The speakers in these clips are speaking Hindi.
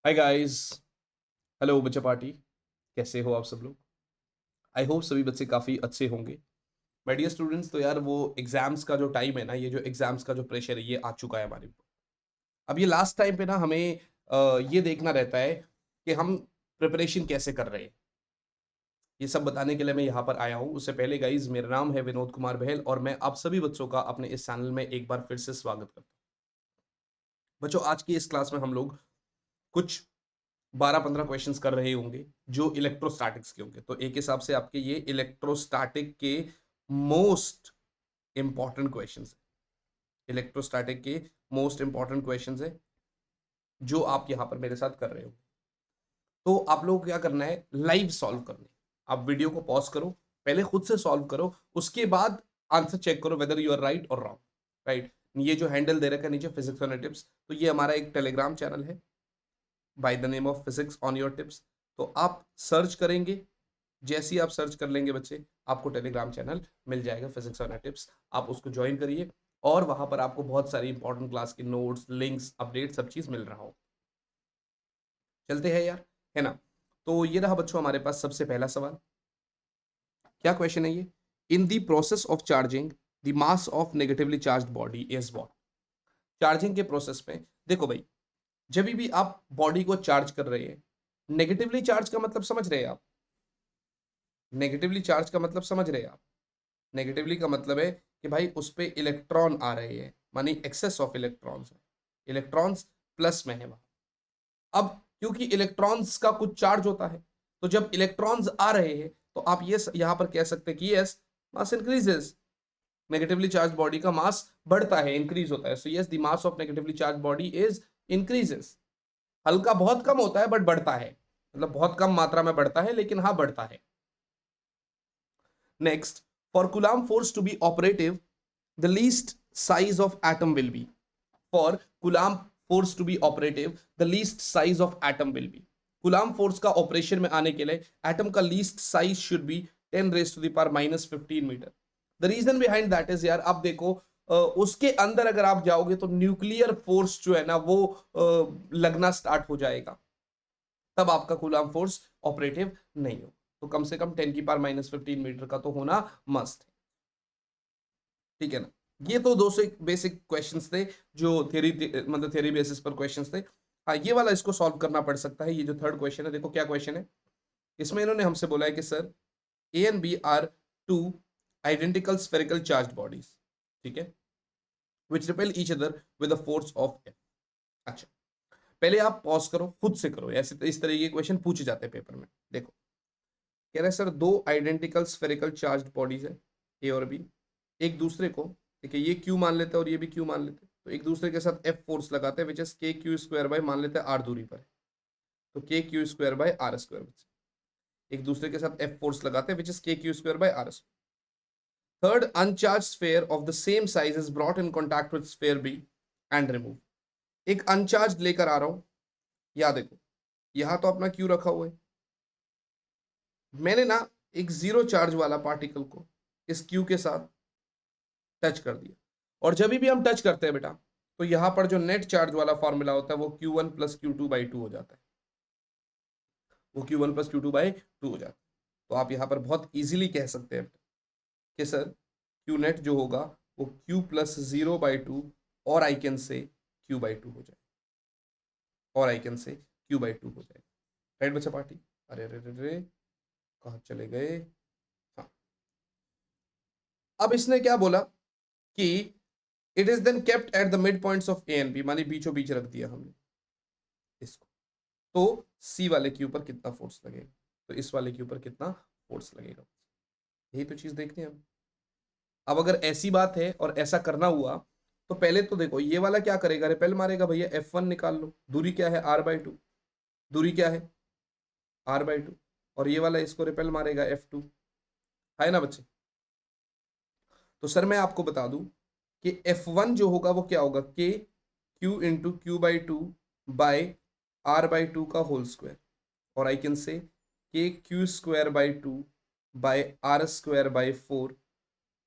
Hi guys. हेलो बच्चा पार्टी। कैसे हो आप सब लोग? आई होप सभी बच्चे काफ़ी अच्छे होंगे। माय डियर स्टूडेंट्स, तो यार वो एग्जाम्स का जो टाइम है ना, ये जो एग्जाम्स का जो प्रेशर है ये आ चुका है हमारे ऊपर। अब ये लास्ट टाइम पे ना हमें ये देखना रहता है कि हम प्रिपरेशन कैसे कर रहे हैं। ये सब बताने के लिए मैं यहाँ पर आया हूँ। उससे पहले गाइज, मेरा नाम है विनोद कुमार बहल और मैं आप सभी बच्चों का अपने इस चैनल में एक बार फिर से स्वागत करता हूँ। बच्चों, आज की इस क्लास में हम लोग कुछ 12-15 क्वेश्चंस कर रहे होंगे जो इलेक्ट्रोस्टैटिक्स के होंगे। तो एक हिसाब से आपके ये इलेक्ट्रोस्टैटिक के मोस्ट इंपॉर्टेंट क्वेश्चंस है। इलेक्ट्रोस्टैटिक के मोस्ट इंपॉर्टेंट क्वेश्चंस है जो आप यहां पर मेरे साथ कर रहे हो। तो आप लोगों को क्या करना है, लाइव सॉल्व करना है। आप वीडियो को पॉज करो, पहले खुद से सॉल्व करो, उसके बाद आंसर चेक करो वेदर यू आर राइट और रॉन्ग। राइट। ये जो हैंडल दे रखा है नीचे, फिजिक्स ऑन टिप्स, तो ये हमारा एक टेलीग्राम चैनल है by the name of physics on your tips. तो आप सर्च करेंगे, जैसे ही आप सर्च कर लेंगे बच्चे, आपको टेलीग्राम चैनल मिल जाएगा फिजिक्स ऑन टिप्स। आप उसको ज्वाइन करिए और वहां पर आपको बहुत सारी इंपॉर्टेंट क्लास के नोट्स, लिंक्स, अपडेट सब चीज मिल रहा हो। चलते हैं यार, है ना। तो ये रहा बच्चों हमारे पास सबसे पहला सवाल। क्या क्वेश्चन है ये? In the process of charging the mass of negatively charge body is what. Charging के प्रोसेस में देखो भाई, जब भी आप बॉडी को चार्ज कर रहे हैं, नेगेटिवली चार्ज का मतलब समझ रहे हैं आप? नेगेटिवली चार्ज का मतलब समझ रहे हैं आप? नेगेटिवली का मतलब है कि भाई उस पे इलेक्ट्रॉन आ रहे हैं, मानी एक्सेस ऑफ इलेक्ट्रॉन्स है। इलेक्ट्रॉन्स प्लस में है वहां। अब क्योंकि इलेक्ट्रॉन्स का कुछ चार्ज होता है, तो जब इलेक्ट्रॉन्स आ रहे हैं तो आप ये यहां पर कह सकते हैं कि यस, मास इंक्रीजेस। नेगेटिवली चार्ज बॉडी का मास बढ़ता है, इंक्रीज होता है। So yes, the mass of negatively charge body is increases. हल्का बहुत कम होता है बट बढ़ता है, मतलब बहुत कम मात्रा में बढ़ता है, लेकिन हाँ बढ़ता है। Next, for Coulomb force to be operative, the least size of atom will be. For Coulomb force to be operative, the least size of atom will be. Coulomb force का ऑपरेशन में आने के लिए एटम का least size should be 10 raise to the power -15 metre. The reason behind that is यार, आप देखो उसके अंदर अगर आप जाओगे तो न्यूक्लियर फोर्स जो है ना वो लगना स्टार्ट हो जाएगा, तब आपका कूलाम फोर्स ऑपरेटिव नहीं हो। तो कम से कम 10⁻⁻15 मीटर का तो होना मस्ट है। ठीक है ना। ये तो दो से बेसिक क्वेश्चंस थे जो थ्योरी, मतलब थ्योरी बेसिस पर क्वेश्चंस थे। हाँ, ये वाला इसको सॉल्व करना पड़ सकता है। ये जो थर्ड क्वेश्चन है, देखो क्या क्वेश्चन है। इसमें इन्होंने हमसे बोला है कि sir, A and B are two identical spherical charge bodies, ठीक है, which repel each other with the force of F. अच्छा, पहले आप पॉज करो, खुद से करो, ऐसे इस तरह के क्वेश्चन पूछे जाते हैं पेपर में। देखो, कह रहा है सर, दो आइडेंटिकल स्फेरिकल चार्ज बॉडीज है, ए और बी, एक दूसरे को, देखिए ये क्यू मान लेते हैं और ये भी क्यू मान लेते हैं, तो एक दूसरे के साथ एफ फोर्स लगाते हैं, which is K Q square by, मान लेते हैं आर दूरी पर है, तो K Q square by R square. एक दूसरे के साथ एफ फोर्स लगाते हैं, which is K Q square by R square. Third uncharged sphere of the same size is brought in contact with sphere B and remove. एक अनचार्ज लेकर आ रहा हूं, या देखो यहां तो अपना क्यू रखा हुआ है, मैंने ना एक जीरो चार्ज वाला पार्टिकल को इस क्यू के साथ टच कर दिया, और जब भी हम टच करते हैं बेटा, तो यहां पर जो नेट चार्ज वाला फॉर्मूला होता है वो Q1 + Q2/2 हो जाता है। वो Q1 + Q2/2 हो जाता है। तो आप यहां पर बहुत इजीली कह सकते हैं कि सर, क्यू नेट जो होगा वो Q+0/2, और आई कैन से Q/2 हो जाए, और आई कैन से Q/2 हो जाए। राइट बच्चा पार्टी? अरे अरे अरे, कहाँ चले गए? हाँ, अब इसने क्या बोला कि it is then kept at the mid points of A and B, मानी बीचों बीच रख दिया हमने इसको, तो सी वाले के ऊपर कितना फोर्स लगेगा, तो इस वाले के ऊपर कितना फोर्स लगेगा, यही तो चीज देखते हैं हम। अब अगर ऐसी बात है और ऐसा करना हुआ, तो पहले तो देखो ये वाला क्या करेगा, रिपेल मारेगा भैया, F1 निकाल लो, दूरी क्या है R/2, दूरी क्या है R/2, और ये वाला इसको रिपेल मारेगा F2, है ना बच्चे। तो सर मैं आपको बता दूं कि F1 जो होगा वो क्या होगा, के Q × Q/2 बाय R/2 का होल स्क्वायर, और आई कैन से के Q²/2 बाय R² बाय 4।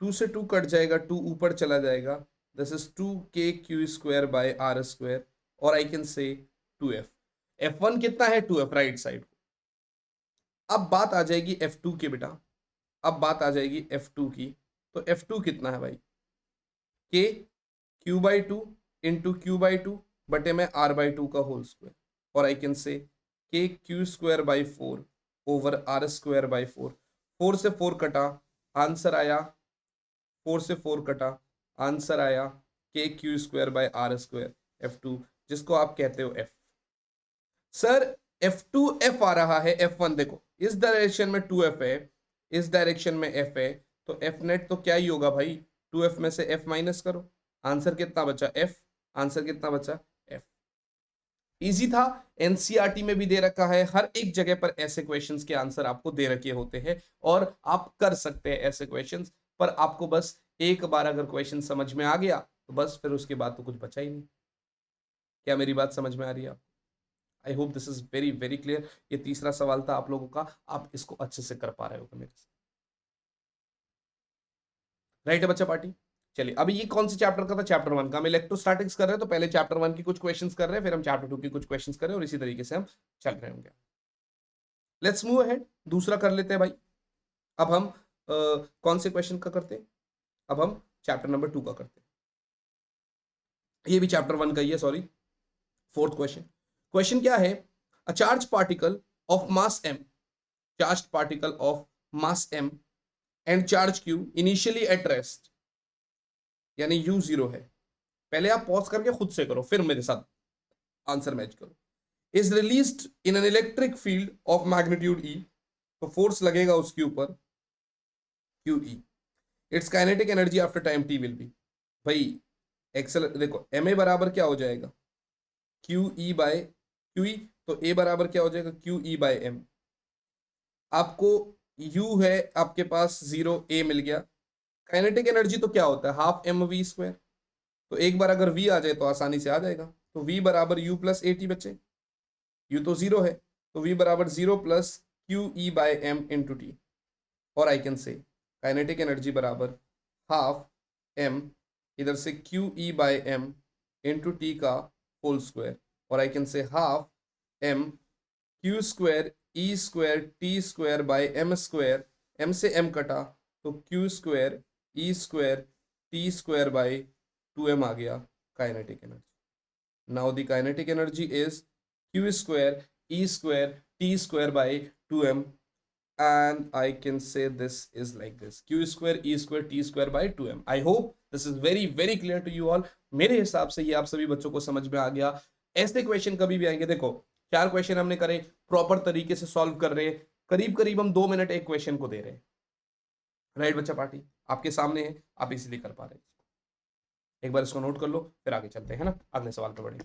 2 से 2 कट जाएगा, 2 ऊपर चला जाएगा, दिस इज 2 के Q² बाय R², और आई कैन से 2F। F1 कितना है 2f राइट साइड। अब बात आ जाएगी F2 की बेटा, अब बात आ जाएगी F2 की। तो F2 कितना है भाई, K Q/2 इंटू Q/2 बटे में R/2 का होल स्क्वायर, और आई कैन से K Q²/4 ओवर R²/4। 4 से 4 कटा, आंसर आया 4 से 4 कटा, आंसर आया K Q²/R², F2, जिसको आप कहते हो F। सर F2 F आ रहा है, F1 देखो इस डायरेक्शन में 2F है, इस डायरेक्शन में F है, तो F नेट तो क्या ही होगा भाई, 2F में से F माइनस करो, आंसर कितना बचा F, आंसर कितना बचा F। इजी था, एनसीईआरटी में भी दे रखा है, हर एक जगह पर ऐसे क्वेश्चंस के आंसर आपको दे रखे होते हैं और आप कर सकते हैं ऐसे क्वेश्चंस, पर आपको बस एक बार अगर क्वेश्चन समझ में आ गया तो बस फिर उसके बाद तो कुछ बचा ही नहीं। क्या मेरी बात समझ में आ रही है आपको? आई hope this is very very clear. ये तीसरा सवाल था आप लोगों का, आप इसको अच्छे से कर पा रहे हो मेरे से, राइट है बच्चा पार्टी? चलिए अभी ये कौन से चैप्टर का था, चैप्टर 1 का। हम इलेक्ट्रोस्टैटिक्स कर रहे हैं, तो पहले चैप्टर 1 की कुछ क्वेश्चंस कर रहे हैं, फिर हम चैप्टर 2 की कुछ क्वेश्चंस कर रहे हैं, और इसी तरीके से हम चल रहे होंगे। लेट्स मूव अहेड, दूसरा कर लेते हैं भाई। अब हम कौन से क्वेश्चन का करते हैं, अब हम चैप्टर नंबर 2 का करते हैं। ये भी चैप्टर 1 का ही है, सॉरी। फोर्थ क्वेश्चन, क्वेश्चन क्या है, a charge particle of mass m, charge particle of mass m and charge q initially at rest, यानी u0 है। पहले आप पॉज करके खुद से करो, फिर मेरे साथ आंसर मैच करो। Is released in an electric field of magnitude e, तो फोर्स लगेगा उसके ऊपर QE। It's kinetic energy after time t will be, भाई एक्सेल देखो ma बराबर क्या हो जाएगा QE/QE, तो a बराबर क्या हो जाएगा QE/m। आपको u है आपके पास 0, a मिल गया। काइनेटिक एनर्जी तो क्या होता है हाफ mv², तो एक बार अगर v आ जाए तो आसानी से आ जाएगा, तो v बराबर u प्लस at बच्चे, u तो 0 है, तो v बराबर 0 प्लस QE/m इंटू टी, और आई कैन से काइनेटिक एनर्जी बराबर हाफ m, इधर से QE/m इंटू टी का होल स्क्वायर, और आई कैन से half m Q² E² T²/m², m से m कटा तो Q² E² T²/2m आ गया kinetic energy. Now the kinetic energy is Q² E² T²/2m, and I can say this is like this, Q² E² T²/2m। I hope this is very very clear to you all। मेरे हिसाब से ये आप सभी बच्चों को समझ में आ गया। ऐसे क्वेश्चन कभी भी आएंगे, देखो 4 क्वेश्चन हमने करे, प्रॉपर तरीके से सॉल्व कर रहे हैं, करीब करीब हम 2 मिनट एक क्वेश्चन को दे रहे हैं, राइट बच्चा पार्टी? आपके सामने है, आप इसीलिए कर पा रहे हैं। एक बार इसको नोट कर लो, फिर आगे चलते हैं ना, अगले सवाल पर बढ़े।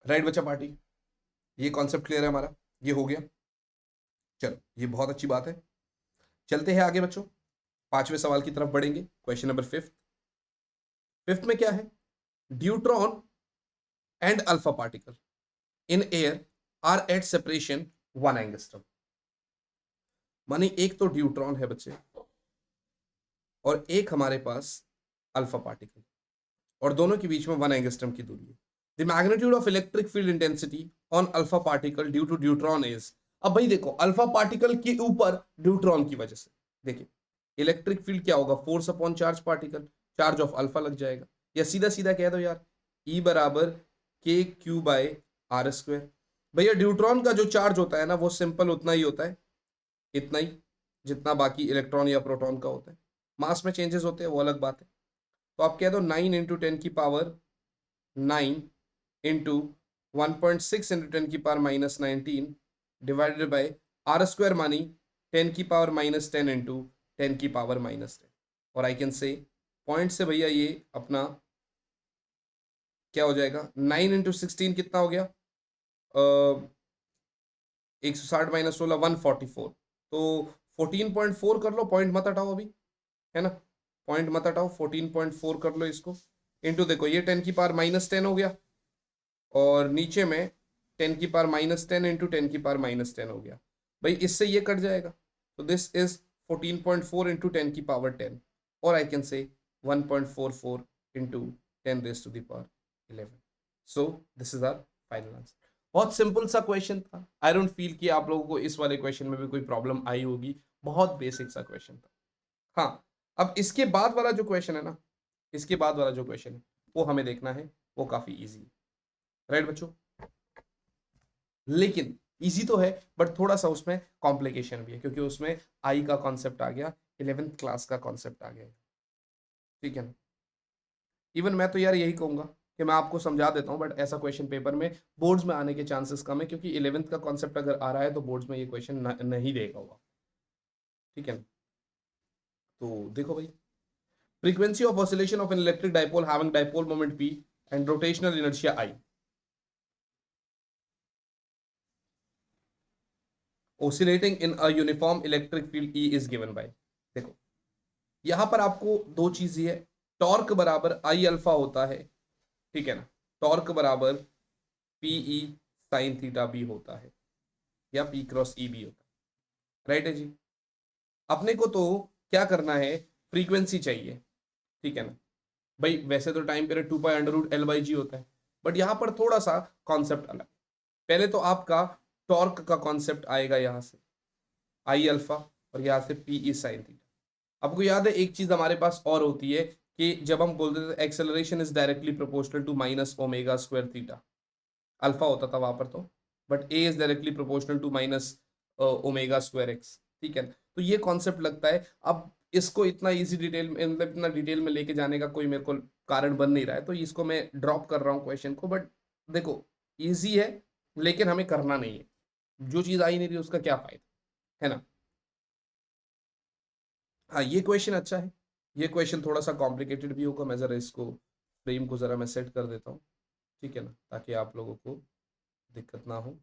राइट बच्चा पार्टी, ये कॉन्सेप्ट क्लियर है हमारा, ये हो गया। चलो ये बहुत अच्छी बात है, चलते हैं आगे बच्चों, 5वें सवाल की तरफ बढ़ेंगे। Question number 5। फिफ्थ में क्या है, deuteron and alpha particle in air are at separation 1 angstrom. माने एक तो ड्यूट्रॉन है बच्चे, और एक हमारे पास अल्फा पार्टिकल, और दोनों के बीच में 1 एंगस्ट्रम की दूरी है। The magnitude of electric field intensity on alpha particle due to deuteron is. अब भाई देखो अल्फा पार्टिकल के ऊपर ड्यूट्रॉन की वजह से, देखिए इलेक्ट्रिक फील्ड क्या होगा, force upon charge particle, charge of alpha लग जाएगा, या सीधा सीधा कह दो यार E बराबर KQ/R²। भैया ड्यूट्रॉन का जो चार्ज होता है ना वो सिंपल उतना ही होता है, इतना ही जितना बाकी इलेक्ट्रॉन या प्रोटॉन का होता है। मास में चेंजेस होते हैं वो अलग बात है। तो आप कह दो 9 into 10⁹ into 1.6 into 10⁻⁻19 divided by R² मानी 10⁻⁻10 इंटू 10⁻⁻10, और आई कैन से पॉइंट से भैया ये अपना क्या हो जाएगा, 9 इंटू 16 कितना हो गया, 160 - 16 144, तो 14.4 कर लो, पॉइंट मत हटाओ अभी, है ना, पॉइंट मत हटाओ, 14.4 कर लो इसको, इंटू देखो ये 10⁻⁻10 हो गया, और नीचे में 10⁻10 इंटू 10⁻10 हो गया भाई, इससे ये कट जाएगा, तो दिस इज 14.4 इंटू 10⁻10, और I can say 1.44 into 10⁻11। So this is our final answer. बहुत सिंपल सा क्वेश्चन था, आई डोंट फील कि आप लोगों को इस वाले क्वेश्चन में भी कोई प्रॉब्लम आई होगी, बहुत बेसिक सा क्वेश्चन था। हाँ, अब इसके बाद वाला जो क्वेश्चन है ना, इसके बाद वाला जो क्वेश्चन है वो हमें देखना है, वो काफी इजी है, राइट बच्चों। लेकिन इजी तो है बट थोड़ा सा उसमें कॉम्प्लिकेशन भी है, क्योंकि उसमें आई का कॉन्सेप्ट आ गया, 11th क्लास का कॉन्सेप्ट आ गया, ठीक है ना। इवन मैं तो यार यही कहूंगा कि मैं आपको समझा देता हूँ, बट ऐसा क्वेश्चन पेपर में बोर्ड्स में आने के चांसेस कम है, क्योंकि 11th का कॉन्सेप्ट अगर आ रहा है तो बोर्ड्स में ये क्वेश्चन नहीं देगा हुआ, ठीक है ना। तो देखो भाई, frequency of oscillation of an electric dipole having dipole moment p and rotational inertia I, oscillating in a uniform electric field E is given by। देखो यहां पर आपको दो चीज है, टॉर्क बराबर आई अल्फा होता है, ठीक है ना, टॉर्क बराबर पी ई साइन थीटा भी होता है, या पी क्रॉस ई भी होता है, राइट है जी। अपने को तो क्या करना है, फ्रीक्वेंसी चाहिए, ठीक है ना भाई। वैसे तो टाइम पीरियड 2π√L/G होता है, बट यहां पर थोड़ा सा कॉन्सेप्ट अलग। पहले तो आपका टॉर्क का कॉन्सेप्ट आएगा यहाँ से आई अल्फा, और यहाँ से पी ई साइन थीटा। आपको याद है एक चीज हमारे पास और होती है कि जब हम बोलते थे acceleration is directly proportional to minus omega square theta, alpha होता था वहां पर तो, but A is directly proportional to minus omega square X, ठीक है। तो ये कॉन्सेप्ट लगता है। अब इसको इतना इजी डिटेल में, मतलब इतना डिटेल में लेके जाने का कोई मेरे को कारण बन नहीं रहा है, तो इसको मैं ड्रॉप कर रहा हूँ क्वेश्चन को। बट देखो इजी है, लेकिन हमें करना नहीं है, जो चीज आई नहीं रही उसका क्या फायदा, है ना। हाँ ये क्वेश्चन अच्छा है, ये क्वेश्चन थोड़ा सा कॉम्प्लिकेटेड भी होगा, मैं जरा इसको फ्रेम को जरा मैं सेट कर देता हूँ, ठीक है ना, ताकि आप लोगों को दिक्कत ना हो।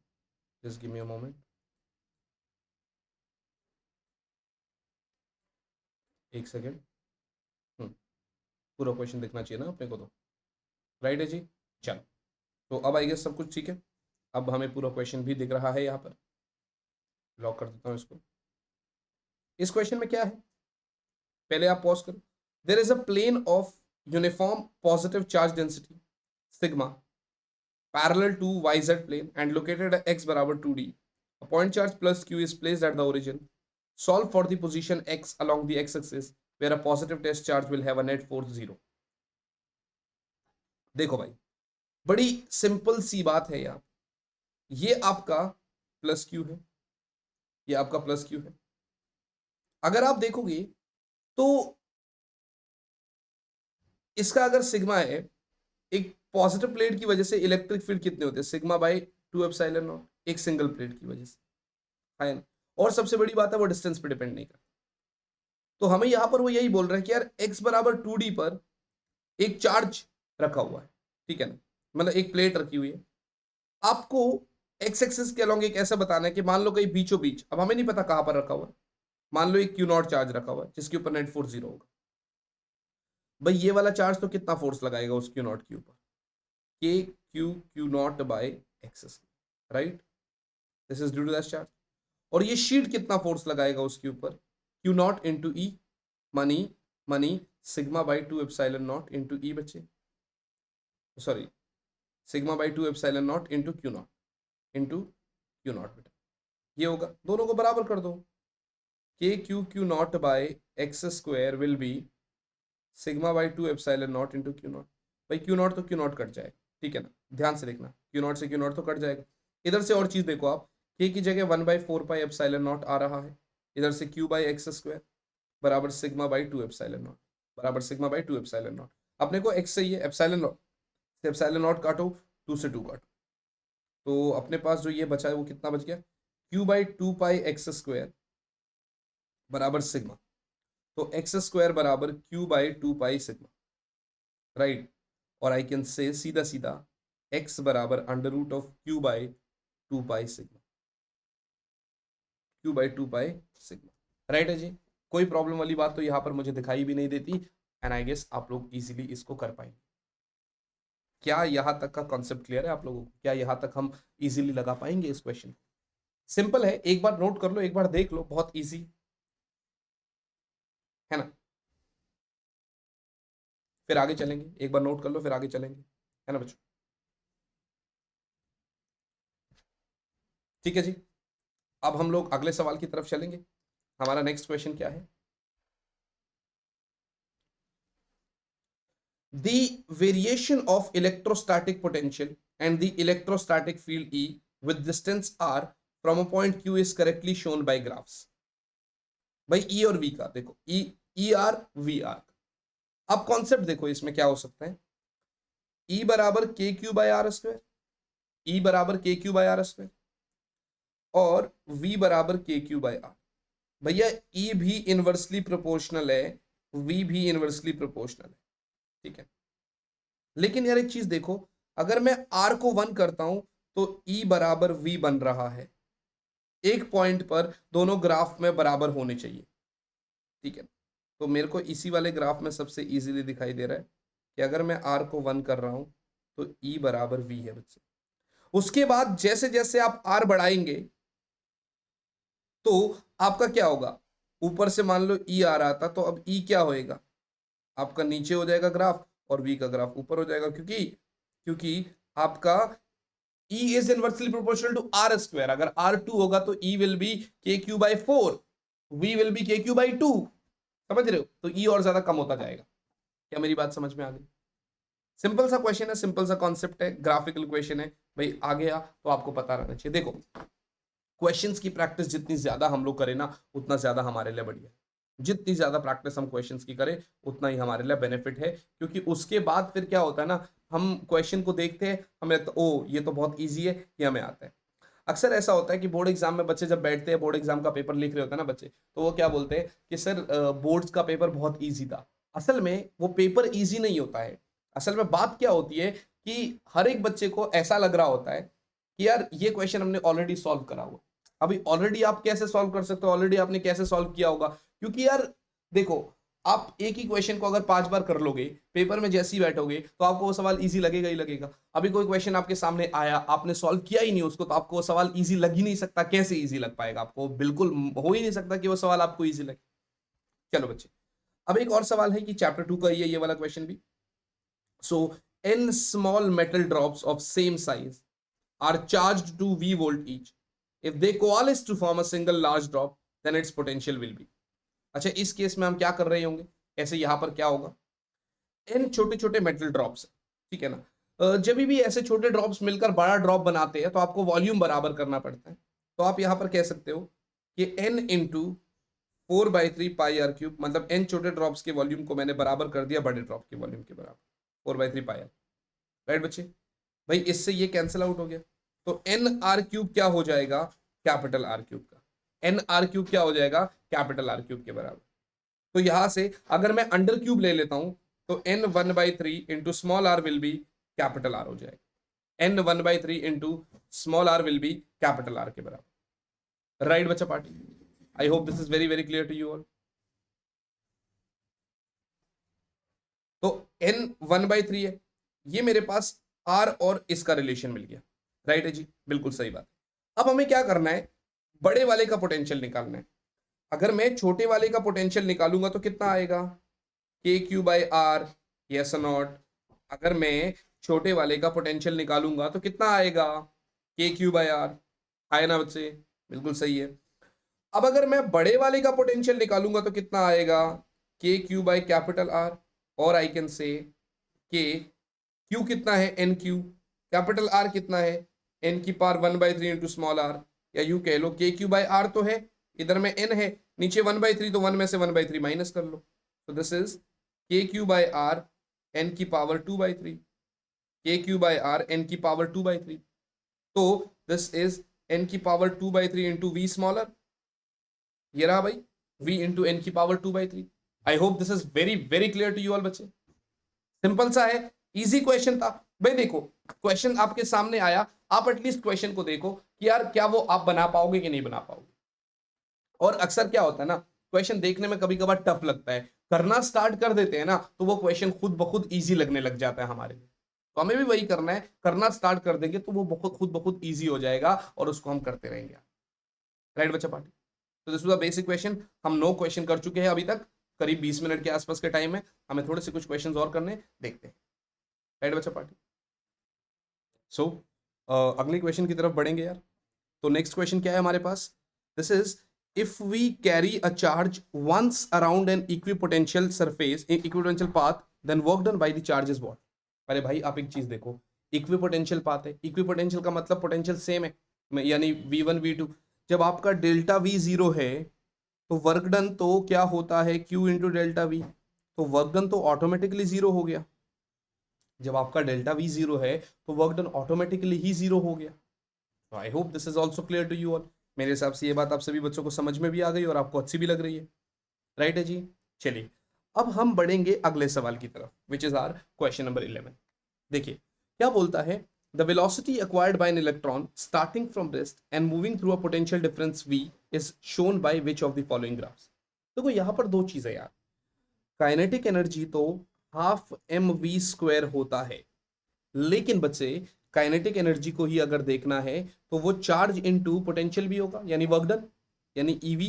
Just give me a moment, एक सेकेंड। पूरा क्वेश्चन दिखना चाहिए ना अपने को तो, राइट है जी। चलो, तो अब आई गेस सब कुछ ठीक है। अब हमें पूरा क्वेश्चन भी दिख रहा है, यहाँ पर लॉक कर देता हूँ इसको। इस क्वेश्चन में क्या है, पहले आप पॉज करो। There is a plane of uniform positive charge density sigma parallel to yz plane and located at x बराबर 2d. A point charge plus q is placed at the origin. Solve for the position x along the x-axis where a positive test charge will have a net force 0. देखो भाई, बड़ी सिंपल सी बात है यार, ये आपका प्लस क्यू है, ये आपका प्लस क्यू है। अगर आप देखोगे तो इसका अगर सिग्मा है, एक पॉजिटिव प्लेट की वजह से इलेक्ट्रिक फील्ड कितने होते हैं, सिग्मा बाई 2 एप्सिलॉन नॉट, एक सिंगल प्लेट की वजह से, है ना। और सबसे बड़ी बात है वो डिस्टेंस पे डिपेंड नहीं करता। तो हमें यहां पर वो यही बोल रहा है कि यार x बराबर 2d पर एक चार्ज रखा हुआ है, ठीक है ना, मतलब एक प्लेट रखी हुई है। आपको एक्स एक्सिस के अलोंग एक ऐसा बताना है कि मान लो कहीं बीचों बीच, अब हमें नहीं पता कहां पर रखा हुआ है, मान लो एक क्यू नॉट चार्ज रखा हुआ है जिसके ऊपर नेट फोर्स 0 होगा। भाई ये वाला चार्ज तो कितना फोर्स लगाएगा उस क्यू नॉट के ऊपर, K Q Q naught by X, right, this is due to that charge. और ये शीट कितना फोर्स लगाएगा उसके ऊपर, क्यू नॉट इंटू ई, मनी मनी sigma by 2 epsilon naught into E बच्चे, sorry sigma by 2 epsilon naught into Q naught बेटा, ये होगा। दोनों को बराबर कर दो, K Q Q naught by X square will be sigma by 2 epsilon naught into Q not. भाई क्यू नॉट तो क्यू नॉट कट जाएगा, ठीक है ना, ध्यान से देखना, क्यू नॉट से क्यू नॉट तो कट जाएगा। इधर से और चीज देखो आप, के की जगह 1/4 पाई एप्सिलॉन नॉट आ रहा है, इधर से क्यू बाई एक्स स्क्वायर बराबर सिग्मा बाई 2 एप्सिलॉन नॉट, बराबर सिग्मा बाई 2 एप्सिलॉन नॉट। अपने को एक्स चाहिए, एप्सिलॉन नॉट से एप्सिलॉन नॉट काटो, 2 से 2 काटो, तो अपने पास जो ये बचा है वो कितना बच गया, Q by 2 pi X square बराबर सिग्मा, तो एक्स स्क्वायर बराबर Q by 2 pi sigma, right. और आई कैन से सीधा सीधा x बराबर under root of Q by 2 pi sigma, Q by 2 pi sigma, right है जी। कोई प्रॉब्लम वाली बात तो यहाँ पर मुझे दिखाई भी नहीं देती, एंड आई गेस आप लोग इजीली इसको कर पाएंगे। क्या यहाँ तक का कॉन्सेप्ट क्लियर है आप लोगों को? क्या यहाँ तक हम इजीली लगा पाएंगे इस क्वेश्चन? सिंपल है, एक बार नोट कर लो, एक बार देख लो, बहुत इजी है ना। फिर आगे चलेंगे, एक बार नोट कर लो फिर आगे चलेंगे, है ना बच्चों? ठीक है जी। अब हम लोग अगले सवाल की तरफ चलेंगे। हमारा नेक्स्ट क्वेश्चन क्या है? The variation of electrostatic potential and the electrostatic field E with distance r from a point Q is correctly shown by graphs. भाई E और V का देखो, E R V R। अब कॉन्सेप्ट देखो इसमें क्या हो सकता है। E बराबर K Q by R square, E बराबर K Q by R square और V बराबर के क्यू बाय आर। भैया E भी इनवर्सली प्रोपोर्शनल है, V भी इनवर्सली प्रोपोर्शनल है, ठीक है। लेकिन यार एक चीज देखो, अगर मैं R को 1 करता हूं तो E बराबर V बन रहा है। एक पॉइंट पर दोनों ग्राफ में बराबर होने चाहिए, ठीक है। तो मेरे को इसी वाले ग्राफ में सबसे इजीली दिखाई दे रहा है कि अगर मैं R को 1 कर रहा हूं तो E बराबर V है बच्चे। उसके बाद जैसे जैसे आप R बढ़ाएंगे तो आपका क्या होगा, ऊपर से मान लो E आ रहा था तो अब E क्या होएगा, आपका नीचे हो जाएगा ग्राफ और V का ग्राफ ऊपर हो जाएगा, क्योंकि क्योंकि आपका E is inversely proportional to R square। अगर R 2 होगा तो E will be KQ by 4, V will be KQ by 2। समझ रहे हो? तो E और ज्यादा कम होता जाएगा। क्या मेरी बात समझ में आ गई? सिंपल सा क्वेश्चन है, सिंपल सा कॉन्सेप्ट है, ग्राफिकल क्वेश्चन है भाई। आ गया तो आपको पता रहना चाहिए। देखो, क्वेश्चंस की प्रैक्टिस जितनी ज्यादा हम लोग करें ना उतना ज्यादा हमारे लिए बढ़िया है। जितनी ज्यादा प्रैक्टिस हम क्वेश्चंस की करें उतना ही हमारे लिए बेनिफिट है, क्योंकि उसके बाद फिर क्या होता है ना, हम क्वेश्चन को देखते हैं, हमें तो ओ ये तो बहुत ईजी है, ये हमें आता है। अक्सर ऐसा होता है कि बोर्ड एग्जाम में बच्चे जब बैठते हैं, बोर्ड एग्जाम का पेपर लिख रहे होते हैं ना बच्चे, तो वो क्या बोलते हैं कि सर बोर्ड्स का पेपर बहुत ईजी था। असल में वो पेपर ईजी नहीं होता है। असल में बात क्या होती है कि हर एक बच्चे को ऐसा लग रहा होता है कि यार ये क्वेश्चन हमने ऑलरेडी सॉल्व करा हुआ। अभी ऑलरेडी आप कैसे सॉल्व कर सकते हो, ऑलरेडी आपने कैसे सॉल्व किया होगा? क्योंकि यार देखो, आप एक ही क्वेश्चन को अगर 5 बार कर लोगे, पेपर में जैसे ही बैठोगे तो आपको वो सवाल इजी लगेगा ही लगेगा। अभी कोई क्वेश्चन आपके सामने आया, आपने सॉल्व किया ही नहीं उसको, तो आपको वो सवाल इजी लग ही नहीं सकता। कैसे इजी लग पाएगा आपको? बिल्कुल हो ही नहीं सकता कि वो सवाल आपको इजी लगे। चलो बच्चे, अब एक और सवाल है कि चैप्टर 2 का ये वाला क्वेश्चन भी। सो n small metal drops of same size are charged to V volt each. If they coalesce to form a single large drop, then its potential will be। अच्छा, इस केस में हम क्या कर रहे होंगे, ऐसे यहां पर क्या होगा, n छोटे छोटे मेटल ड्रॉप्स, ठीक है ना। जब भी ऐसे छोटे ड्रॉप्स मिलकर बड़ा ड्रॉप बनाते हैं तो आपको वॉल्यूम बराबर करना पड़ता है। तो आप यहां पर कह सकते हो कि n into 4/3 pi R cube, मतलब n छोटे ड्रॉप्स के वॉल्यूम को मैंने बराबर कर दिया बड़े ड्रॉप के वॉल्यूम के बराबर, 4/3 पाई आर। राइट बच्चे? भाई इससे ये कैंसिल आउट हो गया, तो एन आर क्यूब क्या हो जाएगा, कैपिटल आर क्यूब का। एन आर क्यूब क्या हो जाएगा, कैपिटल आर क्यूब के बराबर। तो यहां से अगर मैं अंडर क्यूब ले लेता हूं तो N 1/3 into small R will be capital R हो जाएगा। N 1/3 into small R will be capital R के बराबर। राइट बच्चा party? I hope this is very very clear to you all. तो एन 1/3 है, ये मेरे पास आर और इसका रिलेशन मिल गया। राइट है जी, बिल्कुल सही बात। अब हमें क्या करना है, बड़े वाले का पोटेंशियल निकालना है। अगर मैं छोटे वाले का पोटेंशियल निकालूंगा तो कितना आएगा, K Q by R, yes not. अगर मैं छोटे वाले का पोटेंशियल निकालूंगा तो कितना आएगा, के क्यू बाई आर। आए ना बच्चे? बिल्कुल सही है। अब अगर मैं बड़े वाले का पोटेंशियल निकालूंगा तो कितना आएगा, K Q by capital R. और आई कैन से के क्यू कितना है, एन क्यू, कैपिटल आर कितना है, एन की पावर 1/3 इंटू स्मॉल आर। या यू कह लो के क्यू बाई आर तो है, इधर में एन है, नीचे 1/3, तो 1 में से 1/3 माइनस कर लो। तो this is K Q by R N की power 2/3, K Q by R N की पावर 2/3। तो दिस इज एन की पावर 2/3 इंटू वी स्मॉलर। ये रहा भाई v इंटू एन की power 2/3। I hope this is very very clear to you all बच्चे। सिंपल सा है, इजी क्वेश्चन था भाई। देखो, क्वेश्चन आपके सामने आया, आप एटलीस्ट क्वेश्चन को देखो कि यार क्या वो आप बना पाओगे कि नहीं बना पाओगे। और अक्सर क्या होता है ना, क्वेश्चन देखने में कभी कभार टफ लगता है, करना स्टार्ट कर देते हैं ना तो वो क्वेश्चन खुद ब खुद ईजी लगने लग जाता है हमारे लिए। तो हमें भी वही करना है, करना स्टार्ट कर देंगे तो वो बहुत खुद ब खुद ईजी हो जाएगा और उसको हम करते रहेंगे। राइट बच्चा पार्टी? तो this was a basic question. हम 9 क्वेश्चन कर चुके हैं अभी तक, करीब 20 मिनट के आसपास के टाइम है, हमें थोड़े से कुछ क्वेश्चन और करने, देखते हैं। राइट बच्चा पार्टी? सो अगले क्वेश्चन की तरफ बढ़ेंगे यार। तो नेक्स्ट क्वेश्चन क्या है हमारे पास? This is, if we carry a charge once around an equipotential surface in equipotential path, then work done by the charge is what? अरे भाई आप एक चीज देखो, इक्विपोटेंशियल पाथ है, इक्विपोटेंशियल का मतलब पोटेंशियल सेम है, यानी v1 v2। जब आपका डेल्टा v जीरो है तो वर्क डन तो क्या होता है, q इंटू डेल्टा वी, तो वर्क डन तो ऑटोमेटिकली जीरो हो गया। जब आपका डेल्टा वी जीरो है तो वर्क डन ऑटोमेटिकली ही जीरो हो गया। तो I hope this is also clear to you all. मेरे हिसाब से ये बात आप सभी बच्चों को समझ में भी आ गई और आपको अच्छी भी लग रही है। राइट है जी? चलिए अब हम बढ़ेंगे अगले सवाल की तरफ, which is our question number 11। देखिए क्या बोलता है, the velocity acquired by an electron starting from rest and moving through a potential difference v is shown by which of the following graphs. देखो यहां पर दो चीजें यार, काइनेटिक एनर्जी तो हाफ एम वी स्क्वायर होता है, लेकिन बच्चे काइनेटिक एनर्जी को ही अगर देखना है तो वो चार्ज इनटू पोटेंशियल भी होगा, यानी वर्क डन, यानी ईवी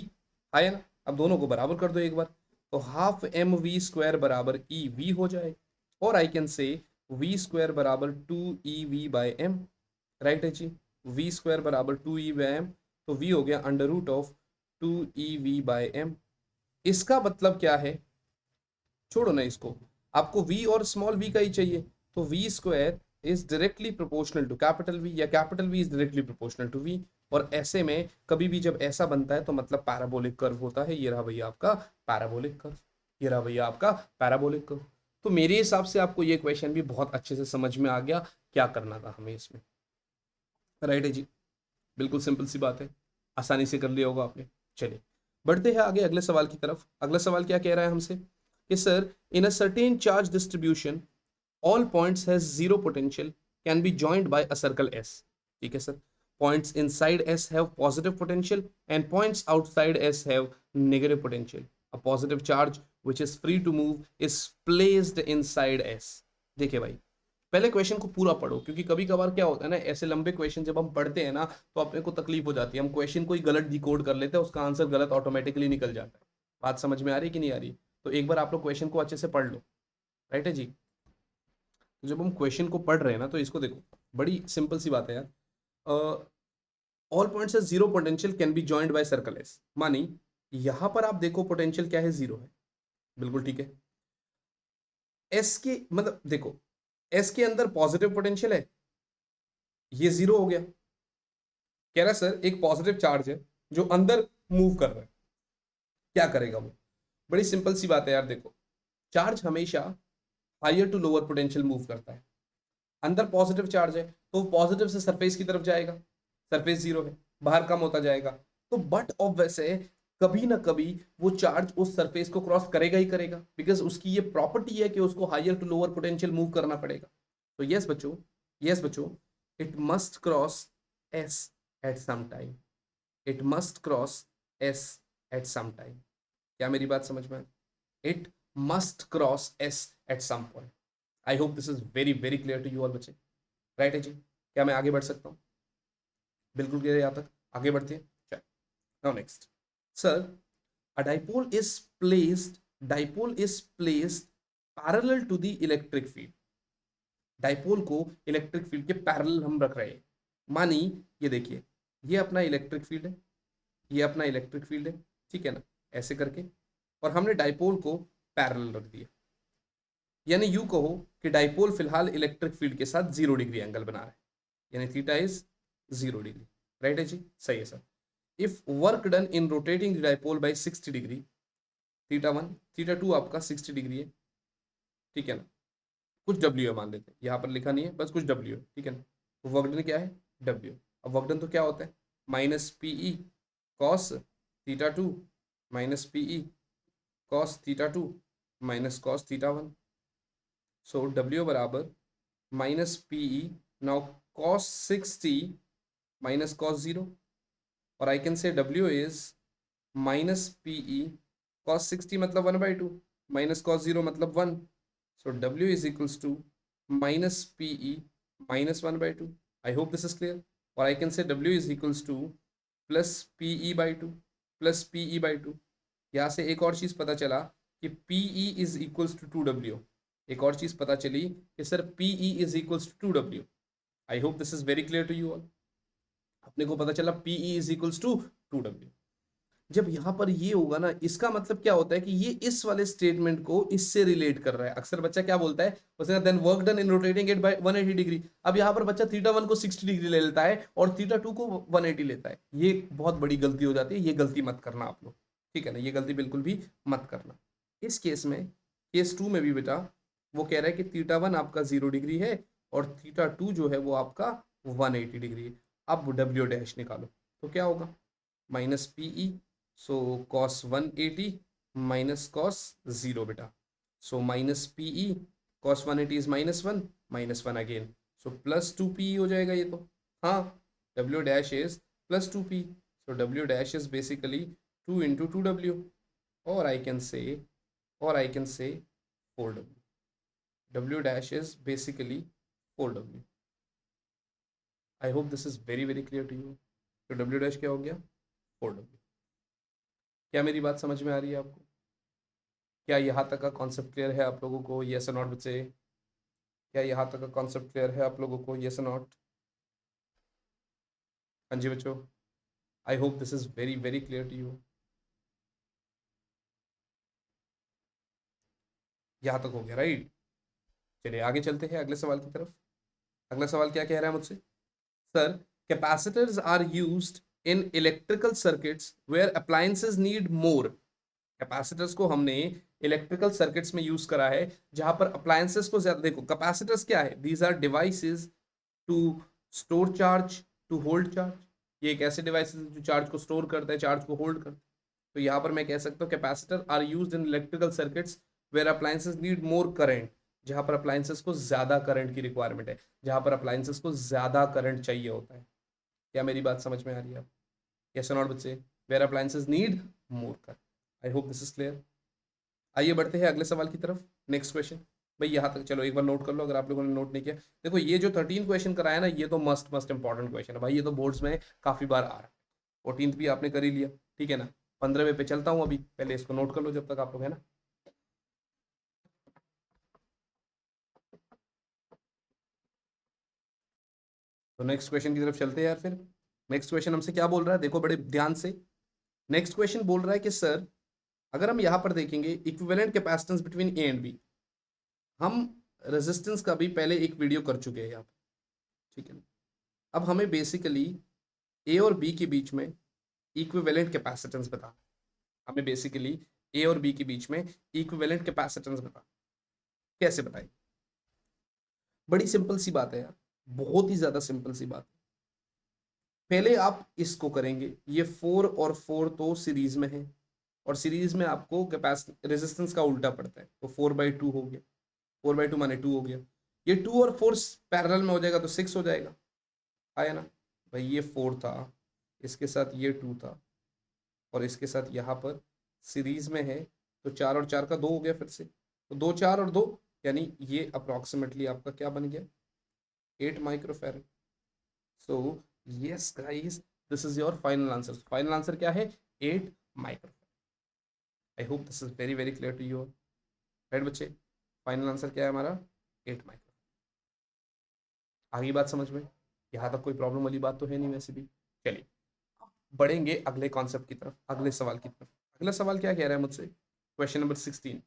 है ना। अब दोनों को बराबर कर दो एक बार, तो हाफ एम वी स्क्वायर बराबर ई वी हो जाए, और I can say V square बराबर 2 EV/m। राइट है जी? वी स्क्वायर बराबर 2 EV/m, तो वी हो गया अंडर रूट ऑफ 2 EV/m। इसका मतलब क्या है, छोड़ो ना इसको, आपको v और स्मॉल v का ही चाहिए, तो v square is directly proportional to capital V, या capital V is directly proportional to v। और ऐसे में कभी भी जब ऐसा बनता है तो मतलब पैराबोलिक कर्व होता है। ये रहा भैया आपका पैराबोलिक कर्व, ये रहा भैया आपका पैराबोलिक कर्व। तो मेरे हिसाब से आपको ये क्वेश्चन भी बहुत अच्छे से समझ में आ गया क्या करना था हमें इसमें। राइट है जी? बिल्कुल सिंपल सी बात है, आसानी से कर लिया होगा आपने। चलिए बढ़ते हैं आगे अगले सवाल की तरफ। अगला सवाल क्या कह रहा है हमसे कि sir, in a certain charge distribution all points has zero potential can be joined by a circle S। ठीक है sir, points inside S have positive potential and points outside S have negative potential। a positive charge which is free to move is placed inside S। देखिए भाई पहले क्वेश्चन को पूरा पढ़ो, क्योंकि कभी कभार क्या होता है ना, ऐसे लंबे क्वेश्चन जब हम पढ़ते हैं ना तो अपने को तकलीफ हो जाती है, हम क्वेश्चन को ही गलत डिकोड कर लेते हैं, उसका आंसर गलत ऑटोमेटिकली निकल जाता है। बात समझ में आ रही कि नहीं आ रही? तो एक बार आप लोग क्वेश्चन को अच्छे से पढ़ लो। राइट है जी? जब हम क्वेश्चन को पढ़ रहे हैं ना तो इसको देखो, बड़ी सिंपल सी बात है यार। All points zero potential can be joined by circle S, मानी यहां पर आप देखो पोटेंशियल क्या है, जीरो है, बिल्कुल ठीक है। एस के मतलब देखो, एस के अंदर पॉजिटिव पोटेंशियल है, ये जीरो हो गया। कह रहा है सर एक पॉजिटिव चार्ज है जो अंदर मूव कर रहा है, क्या करेगा वो? बड़ी सिंपल सी बात है यार, देखो चार्ज हमेशा higher to lower potential move करता है। अंदर पॉजिटिव चार्ज है तो पॉजिटिव से सरफेस की तरफ जाएगा, सरफेस जीरो है, बाहर कम होता जाएगा। तो बट ऑफ वैसे कभी ना कभी वो चार्ज उस सरफेस को क्रॉस करेगा ही करेगा, बिकॉज उसकी ये प्रॉपर्टी है कि उसको higher to lower potential move करना पड़ेगा। तो यस बच्चों, यस बच्चों, it must cross S at some time, it must cross S at some time. क्या मेरी बात समझ में? It must cross S at some point. I hope this is very very clear to you all बच्चे। राइट है जी? क्या मैं आगे बढ़ सकता हूँ? बिल्कुल क्लियर है यहाँ तक, आगे बढ़ते हैं। चल now next, sir a dipole is placed, dipole is placed parallel to the electric field. Dipole को इलेक्ट्रिक फील्ड के पैरेलल हम रख रहे हैं। मानी ये देखिए, ये अपना इलेक्ट्रिक फील्ड है, ये अपना इलेक्ट्रिक फील्ड है, ठीक है ना, ऐसे करके, और हमने डाइपोल को पैरेलल रख दिया। यानी यू कहो कि डाइपोल फिलहाल इलेक्ट्रिक फील्ड के साथ 0 डिग्री एंगल बना रहा है, यानी थीटा इज 0 डिग्री। राइट है जी? सही है sir. If work done in rotating the dipole by 60 degree, theta 1 theta 2 आपका 60 डिग्री है, ठीक है ना, कुछ डब्ल्यू है मान लेते हैं, यहाँ पर लिखा नहीं है, बस कुछ डब्ल्यू है, ठीक है ना। तो वर्क डन क्या है? डब्ल्यू। अब वर्क डन तो क्या होता है, minus PE cos theta 2 minus PE cos theta 2 minus cos theta 1। So W बराबर minus PE, now cos 60 minus cos 0, और I can say W is minus PE cos 60 मतलब 1/2 माइनस कॉस 0 मतलब 1। So W is equals to minus PE minus 1 by 2. I hope this is clear. Or I can say W is equals to plus PE by 2 plus PE by 2. यहाँ से एक और चीज़ पता चला कि PE is equals to 2W. एक और चीज़ पता चली कि sir PE is equals to 2W. I hope this is very clear to you all. अपने को पता चला PE is equals to 2W. जब यहाँ पर ये होगा ना, इसका मतलब क्या होता है कि ये इस वाले स्टेटमेंट को इससे रिलेट कर रहा है। अक्सर बच्चा क्या बोलता है, उसने then work done in rotating it by 180 degree. अब यहाँ पर बच्चा थीटा 1 को 60 डिग्री ले लेता है और थीटा 2 को 180 लेता है। ये बहुत बड़ी गलती हो जाती है, ये गलती मत करना आप लोग, ठीक है ना, ये गलती बिल्कुल भी मत करना। इस केस में, केस 2 में भी बेटा वो कह रहा है कि थीटा 1 आपका 0 डिग्री है और थीटा 2 जो है वो आपका 180 डिग्री है। अब डब्ल्यू डैश निकालो तो क्या होगा, minus PE, so cos 180 minus cos 0 बेटा, so minus PE, cos 180 is minus 1 again, so plus 2PE हो जाएगा ये तो, हाँ, W dash is plus 2P, so W dash is basically 2 into 2W, or I can say 4W. W dash is basically 4W. I hope this is very very clear to you. तो W dash क्या हो गया, 4W. क्या मेरी बात समझ में आ रही है आपको? क्या यहाँ तक का कॉन्सेप्ट क्लियर है आप लोगों को? यस और नॉट बच्चे, क्या यहाँ तक का कॉन्सेप्ट क्लियर है आप लोगों को? यस और नॉट? हाँ जी बच्चों, I hope this is very very clear to you. यहाँ तक हो गया, राइट? चलिए आगे चलते हैं अगले सवाल की तरफ। अगला सवाल क्या कह रहा है मुझसे, sir capacitors are used in electrical circuits where appliances need more. Capacitors को हमने इलेक्ट्रिकल सर्किट्स में यूज करा है जहां पर अप्लायंसेस को ज्यादा, देखो कैपेसिटर्स क्या है, these are devices to store charge, to hold charge. ये एक ऐसे डिवाइसेस जो चार्ज को स्टोर करता है, चार्ज को होल्ड करता है। तो यहाँ पर मैं कह सकता हूँ capacitor are used in electrical circuits where appliances need more current, जहां पर अप्लायंसेस को ज्यादा करंट की रिक्वायरमेंट है, जहां पर अप्लायंसेस को ज्यादा करंट चाहिए होता है। क्या मेरी बात समझ में आ रही है आप? यस और नॉट बच्चे? Where appliances need more current. I hope this is clear. आइए बढ़ते हैं अगले सवाल की तरफ, नेक्स्ट क्वेश्चन। भाई यहाँ तक चलो एक बार नोट कर लो अगर आप लोगों ने नोट नहीं किया। देखो ये जो 13 क्वेश्चन कराया ना, ये तो मस्ट मस्ट इंपॉर्टेंट क्वेश्चन है भाई, ये तो बोर्ड्स में काफी बार आ रहा है। 14th भी आपने कर ही लिया, ठीक है ना। 15वें पे चलता हूँ अभी, पहले इसको नोट कर लो जब तक आप लोग, है ना। तो नेक्स्ट क्वेश्चन की तरफ चलते हैं यार फिर। नेक्स्ट क्वेश्चन हमसे क्या बोल रहा है, देखो बड़े ध्यान से। नेक्स्ट क्वेश्चन बोल रहा है कि सर अगर हम यहाँ पर देखेंगे equivalent capacitance between A and B, हम रेजिस्टेंस का भी पहले एक वीडियो कर चुके हैं यहाँ पर, ठीक है। अब हमें बेसिकली ए और बी के बीच में इक्विवेलेंट कैपेसिटेंस बता, हमें बेसिकली ए और बी के बीच में इक्विवेलेंट कैपेसिटेंस बता, कैसे बताएं? बड़ी सिंपल सी बात है यार, बहुत ही ज्यादा सिंपल सी बात है। पहले आप इसको करेंगे, ये 4 और 4 तो सीरीज में है, और सीरीज में आपको कैपेसिटी रेजिस्टेंस का उल्टा पड़ता है, तो 4/2 हो गया, 4/2 माने 2 हो गया। ये 2 और 4 पैरेलल में हो जाएगा तो 6 हो जाएगा, आया ना भाई। ये 4 था, इसके साथ ये 2 था, और इसके साथ यहाँ पर सीरीज में है, तो 4 और 4 का 2 हो गया फिर से, तो 2 4 और 2, यानी ये अप्रोक्सीमेटली आपका क्या बन गया, 8 microfarad. So yes guys, this is your final answer. Final answer क्या है, 8 microfarad. I hope this is very very clear to you, right बच्चे? फाइनल आंसर क्या है हमारा, 8 माइक्रोफैरड। आगे बात समझ में, यहाँ तक कोई प्रॉब्लम वाली बात तो है नहीं वैसे भी। चलिए बढ़ेंगे अगले कॉन्सेप्ट की तरफ, अगले सवाल की तरफ। अगला सवाल क्या कह रहा है मुझसे, question number 16,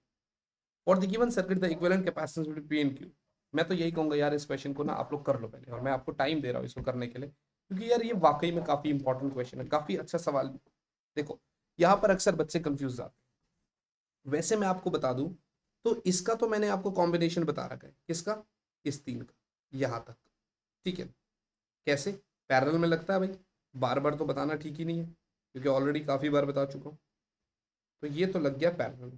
for the given circuit the equivalent capacitance between P and Q. मैं तो यही कहूंगा यार, इस क्वेश्चन को ना आप लोग कर लो पहले, और मैं आपको टाइम दे रहा हूँ इसको करने के लिए, क्योंकि यार ये वाकई में काफी इंपॉर्टेंट क्वेश्चन है, काफी अच्छा सवाल। देखो यहाँ पर अक्सर बच्चे कंफ्यूज आते हैं। वैसे मैं आपको बता दूं तो इसका तो मैंने आपको कॉम्बिनेशन बता रखा है, किसका, इस 3 का, यहाँ तक, ठीक है। कैसे पैरेलल में लगता है भाई, बार बार तो बताना ठीक ही नहीं है, क्योंकि ऑलरेडी काफी बार बता चुका हूं। तो ये तो लग गया पैरेलल।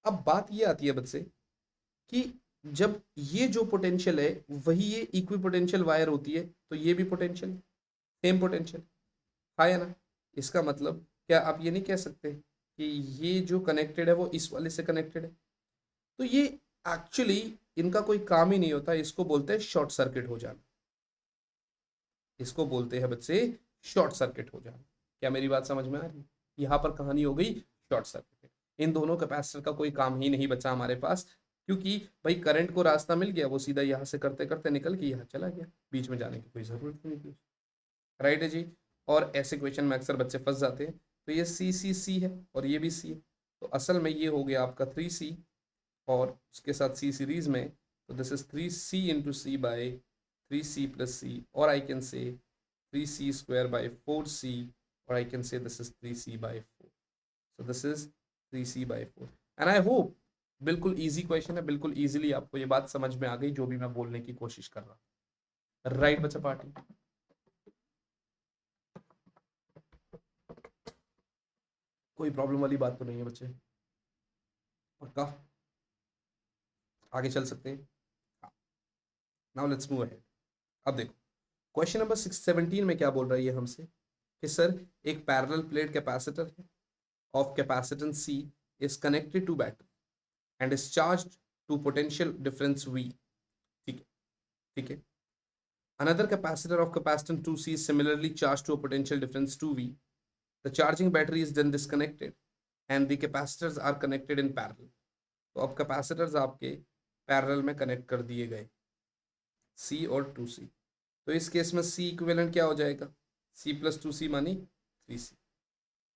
अब बात ये आती है बच्चे कि जब ये जो पोटेंशियल है वही ये इक्वी पोटेंशियल वायर होती है, तो ये भी पोटेंशियल, सेम पोटेंशियल, है ना। इसका मतलब क्या आप ये नहीं कह सकते कि ये जो कनेक्टेड है वो इस वाले से कनेक्टेड है? तो ये एक्चुअली इनका कोई काम ही नहीं होता, इसको बोलते हैं शॉर्ट सर्किट हो जाना। इसको बोलते हैं बच्चे शॉर्ट सर्किट हो जाना। क्या मेरी बात समझ में आ रही है? यहाँ पर कहानी हो गई शॉर्ट सर्किट। इन दोनों कैपेसिटर का कोई काम ही नहीं बचा हमारे पास, क्योंकि भाई करंट को रास्ता मिल गया, वो सीधा यहाँ से करते करते निकल के यहाँ चला गया, बीच में जाने की कोई जरूरत नहीं थी। राइट है जी। और ऐसे क्वेश्चन में अक्सर बच्चे फंस जाते हैं। तो ये सी है और ये भी सी है, तो असल में ये हो गया आपका 3C, और उसके साथ सी सीरीज में, तो this is 3C into C by 3C plus C, और I can say 3C square by 4C, और I can say this is 3C by 4। So this is 3C by 4। And I hope बिल्कुल इजी क्वेश्चन है, बिल्कुल इजीली आपको ये बात समझ में आ गई जो भी मैं बोलने की कोशिश कर रहा। राइट बच्चा पार्टी? कोई प्रॉब्लम वाली बात तो नहीं है बच्चे? पक्का आगे चल सकते हैं? Now let's move ahead. अब देखो क्वेश्चन नंबर 617 में क्या बोल रही है हमसे कि सर एक पैरेलल प्लेट कैपेसिटर है of capacitance C is connected to battery and is charged to potential difference V। ठीक है, ठीक है। Another capacitor of capacitance 2C is similarly charged to a potential difference 2V। The charging battery is then disconnected and the capacitors are connected in parallel। तो अब कैपेसिटर्स आपके पैरेलल में कनेक्ट कर दिए गए, C और 2C। तो इस केस में C इक्विवेलेंट क्या हो जाएगा? C प्लस 2C मानी 3C।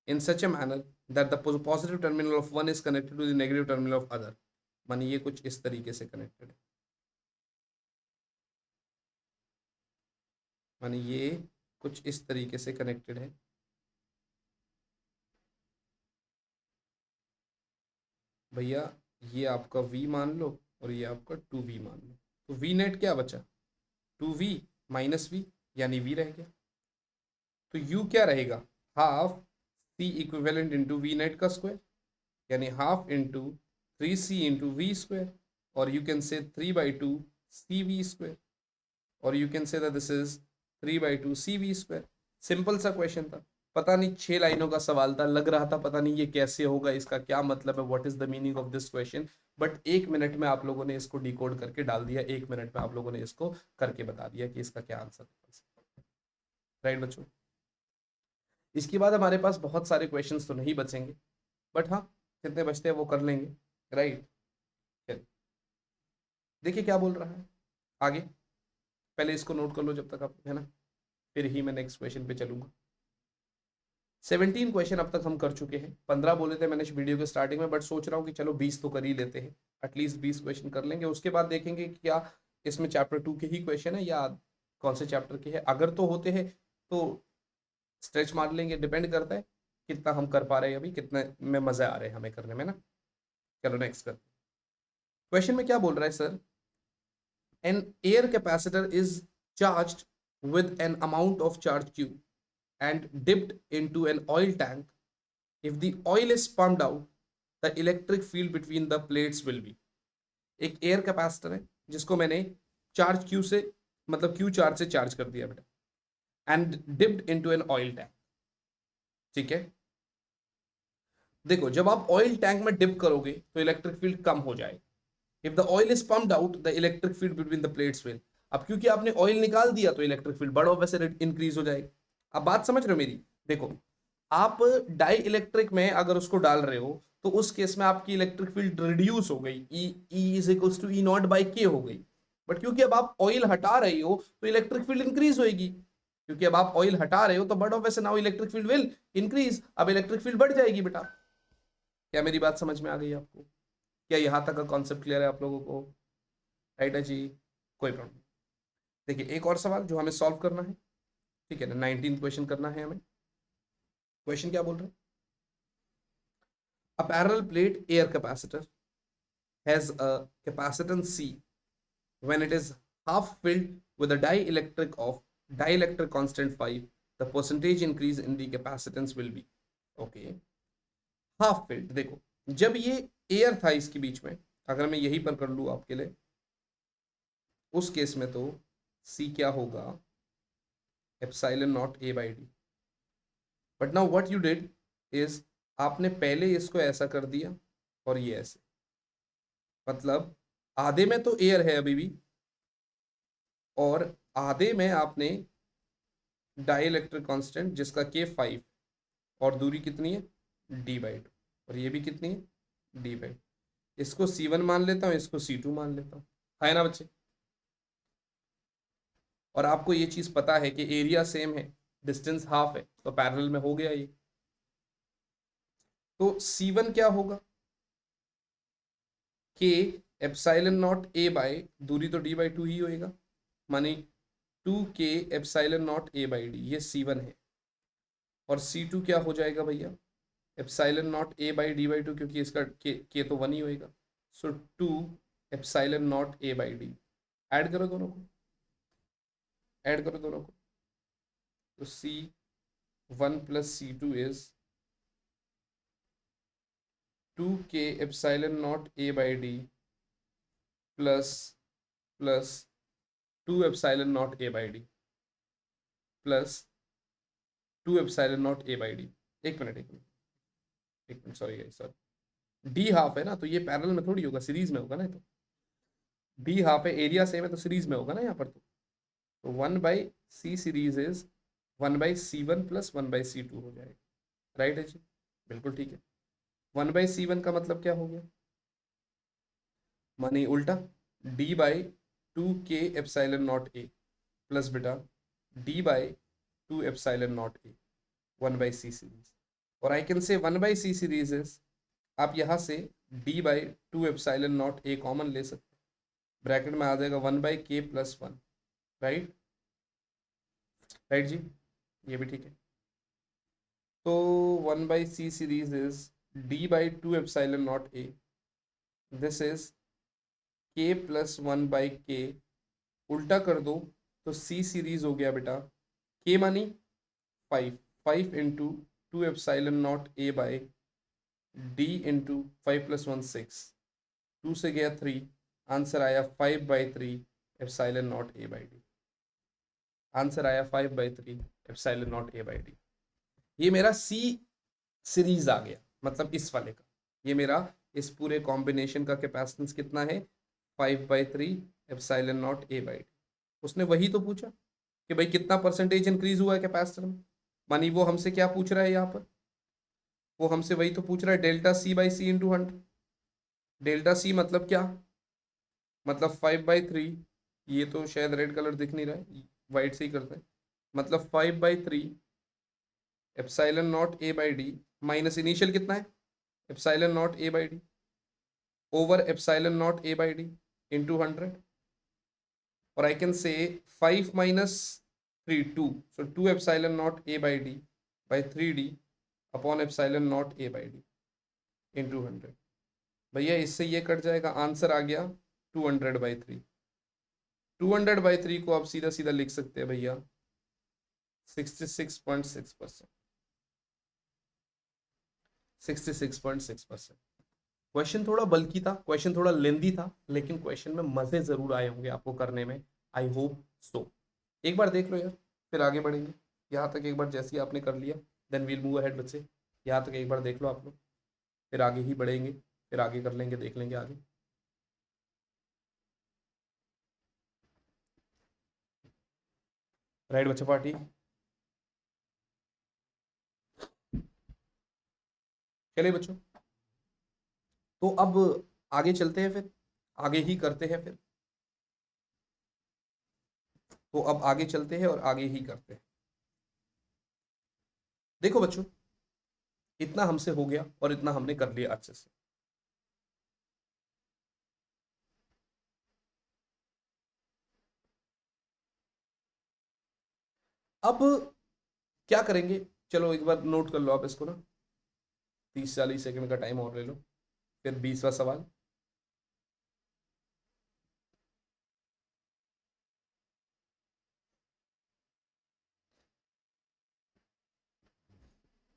In such a manner that the positive terminal of one is connected to the negative terminal of other। मानी ये कुछ इस तरीके से कनेक्टेड है, मानी ये कुछ इस तरीके से कनेक्टेड है। भैया ये आपका V मान लो और ये आपका 2V मान लो, तो V नेट क्या बचा? 2V माइनस V, यानी V रह गया। तो U क्या रहेगा? Half C equivalent into V net का स्क्वायर, यानी half into 3C into V square, और you can say 3/2 CV square, और you can say that this is 3/2 CV square. Simple सा क्वेश्चन था, पता नहीं 6 लाइनों का सवाल था, लग रहा था पता नहीं ये कैसे होगा, इसका क्या मतलब है, what is the meaning of this question. But 1 minute में आप लोगों ने इसको डिकोड करके डाल दिया, 1 मिनट में आप लोगों ने इसको करके बता दिया कि इसका क्या आंसर है। राइट बच्चों? इसके बाद हमारे पास बहुत सारे क्वेश्चंस तो नहीं बचेंगे, बट हाँ जितने बचते हैं वो कर लेंगे। राइट, चलिए देखिए क्या बोल रहा है आगे। पहले इसको नोट कर लो जब तक आप, है ना, फिर ही मैं नेक्स्ट क्वेश्चन पे चलूंगा। 17 क्वेश्चन अब तक हम कर चुके हैं, 15 बोले थे मैंने वीडियो के स्टार्टिंग में, बट सोच रहा हूँ कि चलो 20 तो कर ही लेते हैं, एटलीस्ट 20 क्वेश्चन कर लेंगे। उसके बाद देखेंगे कि क्या इसमें चैप्टर 2 के ही क्वेश्चन है या कौन से चैप्टर के हैं। अगर तो होते हैं तो स्ट्रेच मार लेंगे, डिपेंड करता है कितना हम कर पा रहे हैं, अभी कितने में मजा आ रहे हैं हमें करने में ना। चलो नेक्स्ट कर। क्वेश्चन में क्या बोल रहा है sir? An air capacitor is charged with an amount of charge Q and dipped into an oil tank. If the oil is pumped out, the electric field between the plates will be। एक एयर कैपेसिटर है जिसको मैंने चार्ज Q से, मतलब Q चार्ज से चार्ज कर दिया बेटा, and dipped into an oil tank. ठीक है, देखो जब आप ऑयल टैंक में डिप करोगे तो इलेक्ट्रिक फील्ड कम हो जाएगा। If the oil is pumped out, the electric field between the plates will. अब क्योंकि आपने ऑयल निकाल दिया तो इलेक्ट्रिक फील्ड बड़ा वैसे इंक्रीज हो जाएगी। अब बात समझ रहे हो मेरी? देखो आप डाई इलेक्ट्रिक में अगर उसको डाल रहे हो तो उस केस में आपकी इलेक्ट्रिक फील्ड रिड्यूस हो गई, E is equals to E not by K हो गई। बट क्योंकि अब आप ऑयल हटा रही हो तो इलेक्ट्रिक फील्ड इंक्रीज होगी, क्योंकि अब आप ऑयल हटा रहे हो तो but of now electric field will increase, अब इलेक्ट्रिक फील्ड बढ़ जाएगी बेटा। क्या मेरी बात समझ में आ गई आपको? क्या यहाँ तक का कॉन्सेप्ट क्लियर है आप लोगों को? राइट है जी, कोई प्रॉब्लम। देखिए एक और सवाल जो हमें सॉल्व करना है, ठीक है ना, 19 क्वेश्चन करना है हमें। क्वेश्चन क्या बोल रहे हैं? A parallel plate air capacitor has a capacitance C when it is half filled with a dielectric constant 5, the percentage increase in the capacitance will be। okay, half filled. देखो जब ये एयर था इसके बीच में, अगर मैं यहीं पर कर लूँ आपके लिए, उस केस में तो C क्या होगा? Epsilon not A/D। But now what you did is, आपने पहले इसको ऐसा कर दिया और ये ऐसे, मतलब आधे में तो एयर है अभी भी, और आधे में आपने डाई इलेक्ट्रिक कांस्टेंट जिसका के 5, और दूरी कितनी है d/2, और ये भी कितनी है d/2। इसको C1 मान लेता हूँ, इसको C2 मान लेता हूँ, है ना बच्चे। और आपको ये चीज पता है कि एरिया सेम है, डिस्टेंस हाफ है, तो पैरेलल में हो गया ये। तो C1 क्या होगा, के एप्सिलॉन नॉट ए बाय, दूरी तो d/2 ही होएगा, माने 2k एप्सिलॉन नॉट a/d, ये C1 है। और C2 क्या हो जाएगा भैया, एप्सिलॉन नॉट a/d/2, क्योंकि इसका के तो 1 ही होएगा, सो 2 एप्सिलॉन नॉट a/d। ऐड करो दोनों को, ऐड करो दोनों को, तो C1 plus C2 is 2k epsilon not a/d plus plus 2 epsilon not a/d plus 2 epsilon not a/d। एक मिनट एक मिनट एक minute, sorry guys sorry, D half है ना, तो ये पैरेलल में थोड़ी होगा, सीरीज में होगा ना। तो डी हाफ है, एरिया सेम है, तो सीरीज में होगा ना यहाँ पर। तो 1/c series is 1/c1 plus 1/c2 हो जाएगा, राइट है जी, बिल्कुल ठीक है। 1/c1 का मतलब क्या हो गया, माने उल्टा, d/2k epsilon not a plus बेटा d/2 epsilon not a, 1/c series. और आई कैन से 1/c सीरीज इज, आप यहाँ से d/2 epsilon not a common ले सकते हैं, ब्रैकेट में आ जाएगा 1/k प्लस 1, राइट, राइट जी, ये भी ठीक है। तो 1/c series is d/2 epsilon not a, this is k plus 1/k, उल्टा कर दो तो c सीरीज हो गया बेटा, k मानी 5, 5 into 2 epsilon not a by d into 5 plus 1 6, 2 से गया 3, आंसर आया 5/3 एप्सिलॉन नॉट a/d। आंसर आया 5/3 एप्सिलॉन नॉट a/d। ये मेरा सी सीरीज आ गया, मतलब इस वाले का, ये मेरा इस पूरे कॉम्बिनेशन का कैपेसिटेंस कितना है, 5/3 एप्सिलॉन नॉट a/d। उसने वही तो पूछा कि भाई कितना परसेंटेज इंक्रीज हुआ है कैपेसिटर में, मानी वो हमसे क्या पूछ रहा है यहाँ पर, वो हमसे वही तो पूछ रहा है, delta C/c into 100। Delta C मतलब क्या, मतलब 5/3, ये तो शायद रेड कलर दिख नहीं रहा है, वाइट से ही करते हैं, मतलब 5/3 epsilon not a/d minus initial कितना है, epsilon not a/d over epsilon not a/d into 100। और आई कैन से 5 minus 3 2, so 2 epsilon not a/d by 3d upon epsilon not a/d into 100। भैया इससे ये कट जाएगा, आंसर आ गया 200/3। 200/3 को आप सीधा सीधा लिख सकते हैं भैया 66.6%, 66.6%। क्वेश्चन थोड़ा बल्कि था, क्वेश्चन थोड़ा लेंदी था, लेकिन क्वेश्चन में मजे जरूर आए होंगे आपको करने में, आई होप सो। एक बार देख लो यार, फिर आगे बढ़ेंगे। यहाँ तक एक बार जैसे ही आपने कर लिया, देन वील मूव अहेड बच्चे। यहाँ तक एक बार देख लो आप लोग, फिर आगे ही बढ़ेंगे, फिर आगे कर लेंगे, देख लेंगे आगे। राइट बच्चा पार्टी, चलिए बच्चों, तो अब आगे चलते हैं, फिर आगे ही करते हैं फिर। तो अब आगे चलते हैं और आगे ही करते हैं। देखो बच्चों, इतना हमसे हो गया और इतना हमने कर लिया अच्छे से। अब क्या करेंगे, चलो एक बार नोट कर लो आप इसको ना, 30-40 सेकंड का टाइम और ले लो। फिर 20वां सवाल,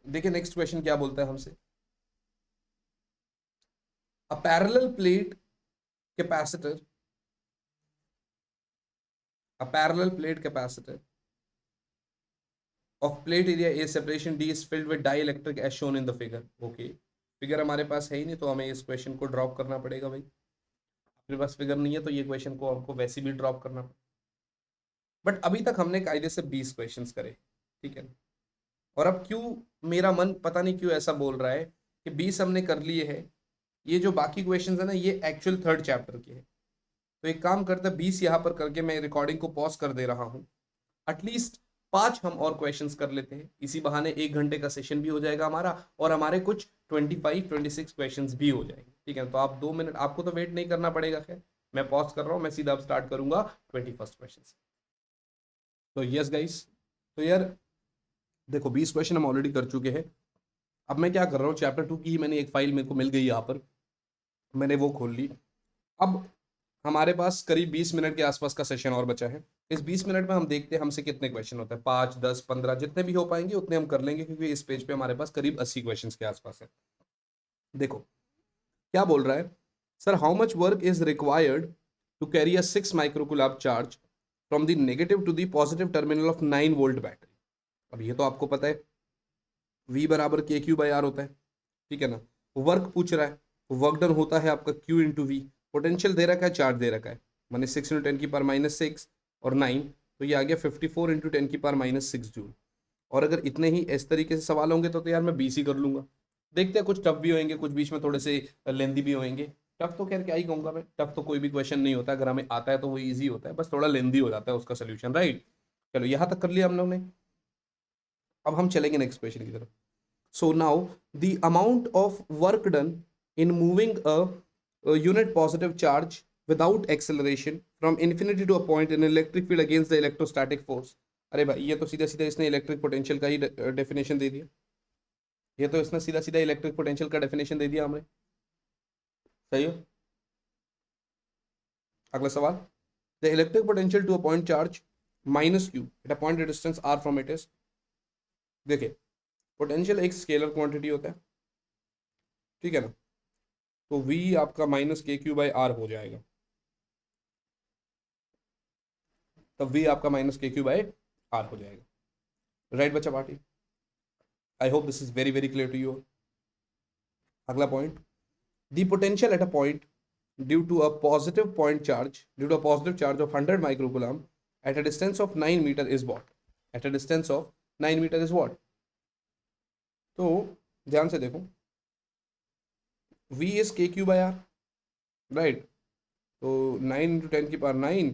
देखिए नेक्स्ट क्वेश्चन क्या बोलता है हमसे। A parallel plate capacitor, a parallel plate capacitor of plate area A separation D is filled with dielectric as shown in the figure। Okay, figure हमारे पास है ही नहीं, तो हमें इस क्वेश्चन को ड्रॉप करना पड़ेगा भाई। फिर बस फिगर नहीं है तो ये क्वेश्चन को हमको वैसे भी ड्रॉप करना पड़ेगा। बट अभी तक हमने कायदे से 20 क्वेश्चंस करे, ठीक है ना। और अब क्यों मेरा मन पता नहीं क्यों ऐसा बोल रहा है कि 20 हमने कर लिए हैं, ये जो बाकी क्वेश्चंस है ना ये एक्चुअल थर्ड चैप्टर के हैं। तो एक काम करते हैं, 20 यहाँ पर करके मैं रिकॉर्डिंग को पॉज कर दे रहा हूँ। एटलीस्ट 5 हम और क्वेश्चंस कर लेते हैं, इसी बहाने 1 घंटे का सेशन भी हो जाएगा हमारा, और हमारे कुछ 25-26 क्वेश्चंस भी हो जाएंगे, ठीक है। तो आप 2 मिनट, आपको तो वेट नहीं करना पड़ेगा, खैर मैं पॉज कर रहा हूँ, मैं सीधा अब स्टार्ट करूंगा 21st क्वेश्चन से। तो यस गाइस, तो यार देखो 20 क्वेश्चन हम ऑलरेडी कर चुके हैं। अब मैं क्या कर रहा हूँ, चैप्टर 2 की ही मैंने एक फाइल मेरे को मिल गई यहाँ पर, मैंने वो खोल ली। अब हमारे पास करीब 20 मिनट के आसपास का सेशन और बचा है। इस 20 मिनट में हम देखते हैं हमसे कितने क्वेश्चन होते हैं, 5, 10, 15 जितने भी हो पाएंगे उतने हम कर लेंगे, क्योंकि इस पेज पे हमारे पास करीब 80 क्वेश्चन के आसपास है। देखो क्या बोल रहा है, sir how much work is required to carry a 6 microcoulomb charge from the negative to the positive terminal of 9 volt battery. अब ये तो आपको पता है V बराबर के क्यू बाई आर होता है, ठीक है ना। वर्क पूछ रहा है, वर्क डन होता है आपका Q इंटू वी, पोटेंशियल दे रखा है, चार्ज दे रखा है, मैंने 6 इंटू 10 की पावर -6 और 9, तो ये आ गया 54 इंटू 10 की पावर -6 जूल। और अगर इतने ही इस तरीके से सवाल होंगे तो यार मैं 20 ही कर लूंगा। देखते हैं, कुछ टफ भी होंगे, कुछ बीच में थोड़े से लेंदी भी होंगे। टफ तो खैर क्या ही कहूंगा मैं, टफ तो कोई भी क्वेश्चन नहीं होता, अगर हमें आता है तो वो ईजी होता है, बस थोड़ा लेंदी हो जाता है उसका सोल्यूशन, राइट। चलो यहाँ तक कर लिया हम लोग ने। अब हम चलेंगे नेक्स्ट क्वेश्चन की तरफ। So now the amount of work done in moving a unit positive charge without acceleration from infinity to a point in electric field against the electrostatic force। अरे भाई ये तो सीधा सीधा इसने इलेक्ट्रिक पोटेंशियल का ही डेफिनेशन दे दिया, ये तो इसने सीधा सीधा इलेक्ट्रिक पोटेंशियल का डेफिनेशन दे दिया हमें। सही हो। अगला सवाल, the electric potential to a point charge minus Q at a point distance R from it is. देखिए पोटेंशियल एक स्केलर क्वांटिटी होता है, ठीक है ना, तो V आपका -KQ/R हो जाएगा, तब V आपका -KQ/R हो जाएगा, राइट बच्चा party. I hope this is very very clear to you. अगला point, the potential at a point due to a positive point charge due to a positive charge of 100 microcoulomb at a distance of 9 metre is what. At a distance of 9 metre is what. तो ध्यान से देखो, V इज KQ/R, राइट। तो 9 इंटू 10 की पावर 9,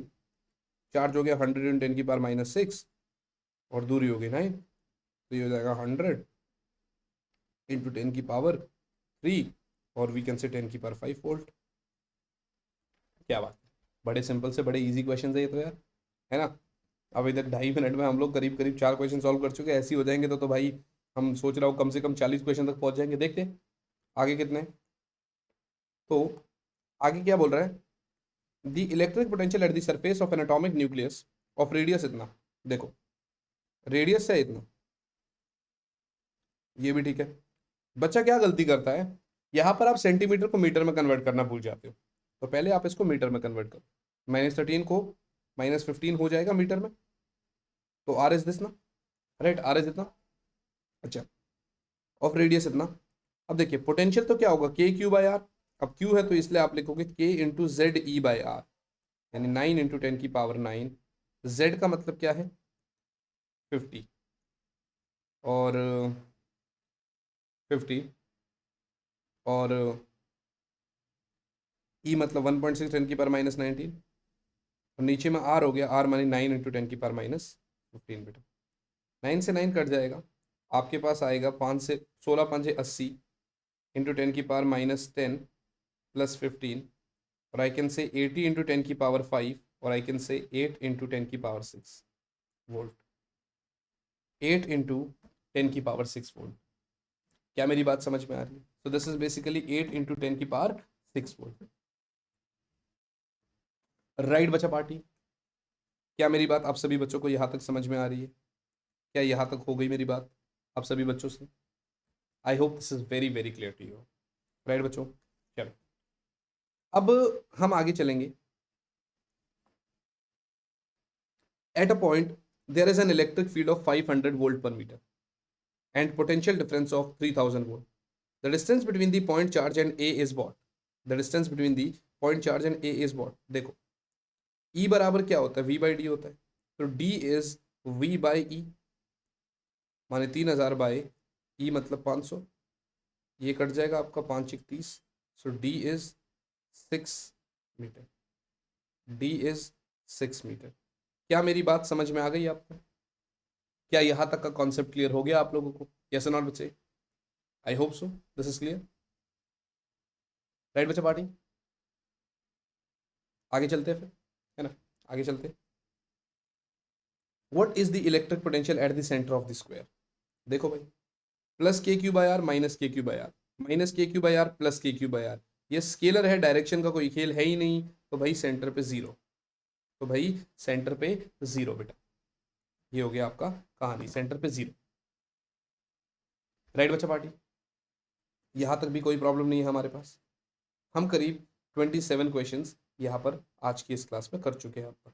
चार्ज हो गया 100 इंटू 10 की पावर -6, और दूरी हो गई 9, तो ये हो जाएगा 100 इंटू 10 की पावर 3, और वी कैन से 10 की पावर 5 वोल्ट। क्या बात है, बड़े सिंपल से बड़े इजी क्वेश्चन है ये तो यार, है ना। अब इधर 2.5 मिनट में हम लोग करीब करीब 4 क्वेश्चन सॉल्व कर चुके हैं, ऐसे ही हो जाएंगे तो भाई हम सोच रहा हूँ कम से कम 40 क्वेश्चन तक पहुंच जाएंगे। देखते हैं आगे कितने। तो आगे क्या बोल रहा है, the electric potential at the surface of N atomic nucleus of radius इतना। देखो रेडियस है इतना, ये भी ठीक है। बच्चा क्या गलती करता है, यहाँ पर आप सेंटीमीटर को मीटर में कन्वर्ट करना भूल जाते हो, तो पहले आप इसको मीटर में कन्वर्ट करो। -13 को -15 हो जाएगा मीटर में, तो आर इज दिस ना, राइट, आर इज इतना, अच्छा, ऑफ रेडियस इतना। अब देखिए पोटेंशियल तो क्या होगा, KQ/R। अब Q है तो इसलिए आप लिखोगे K इंटू ZE/R, यानी 9 इंटू 10 की पावर 9। Z का मतलब क्या है 50, और 50, और E मतलब 1.6 10 की पावर -19, और नीचे में R हो गया, R मानी 9 इंटू 10 की पावर -15। बेटा 9 से 9 कट जाएगा, आपके पास आएगा 5 से 16 5 80 इंटू 10 की पावर -10 प्लस 15, और आई कैन से 80 इंटू 10 की पावर 5, और आई कैन से 8 इंटू 10 की पावर 6 वोल्ट। 8 इंटू 10 की पावर 6 वोल्ट। क्या मेरी बात समझ में आ रही है? सो दिस इज बेसिकली 8 इंटू 10 की पावर 6 वोल्ट, राइट बच्चा पार्टी। क्या मेरी बात आप सभी बच्चों को यहाँ तक समझ में आ रही है? क्या यहाँ तक हो गई मेरी बात आप सभी बच्चों से? I hope this is very very clear to you, right बच्चों। चलो अब हम आगे चलेंगे। At a point there is an electric field of 500 volt per metre and potential difference of 3000 volt. The distance between the point charge and A is what? The distance between the point charge and A is what, देखो ई बराबर क्या होता है, वी बाई डी होता है, तो D is we by E, माने 3000 बाई ई मतलब 500, ये कट जाएगा आपका 5 1 30, so D is 6 metre, D is 6 metre. क्या मेरी बात समझ में आ गई आपको? क्या यहाँ तक का कॉन्सेप्ट क्लियर हो गया आप लोगों को? यस और नॉट बच्चे? I hope so this is clear, right बच्चा पार्टी? आगे चलते हैं फिर, है ना, आगे चलते। What is the electric potential at the centre of the square? देखो भाई, प्लस के क्यू बाई आर माइनस के क्यू बाई आर, माइनस के क्यू बाई आर प्लस के क्यू बाई आर, ये स्केलर है, डायरेक्शन का कोई खेल है ही नहीं, तो भाई सेंटर पे जीरो, तो भाई सेंटर पे जीरो बेटा, ये हो गया आपका कहानी, सेंटर पे जीरो, राइट बच्चा पार्टी? यहां तक भी कोई प्रॉब्लम नहीं है हमारे पास। हम करीब 27 क्वेश्चंस यहाँ पर आज की इस क्लास में कर चुके हैं आपका,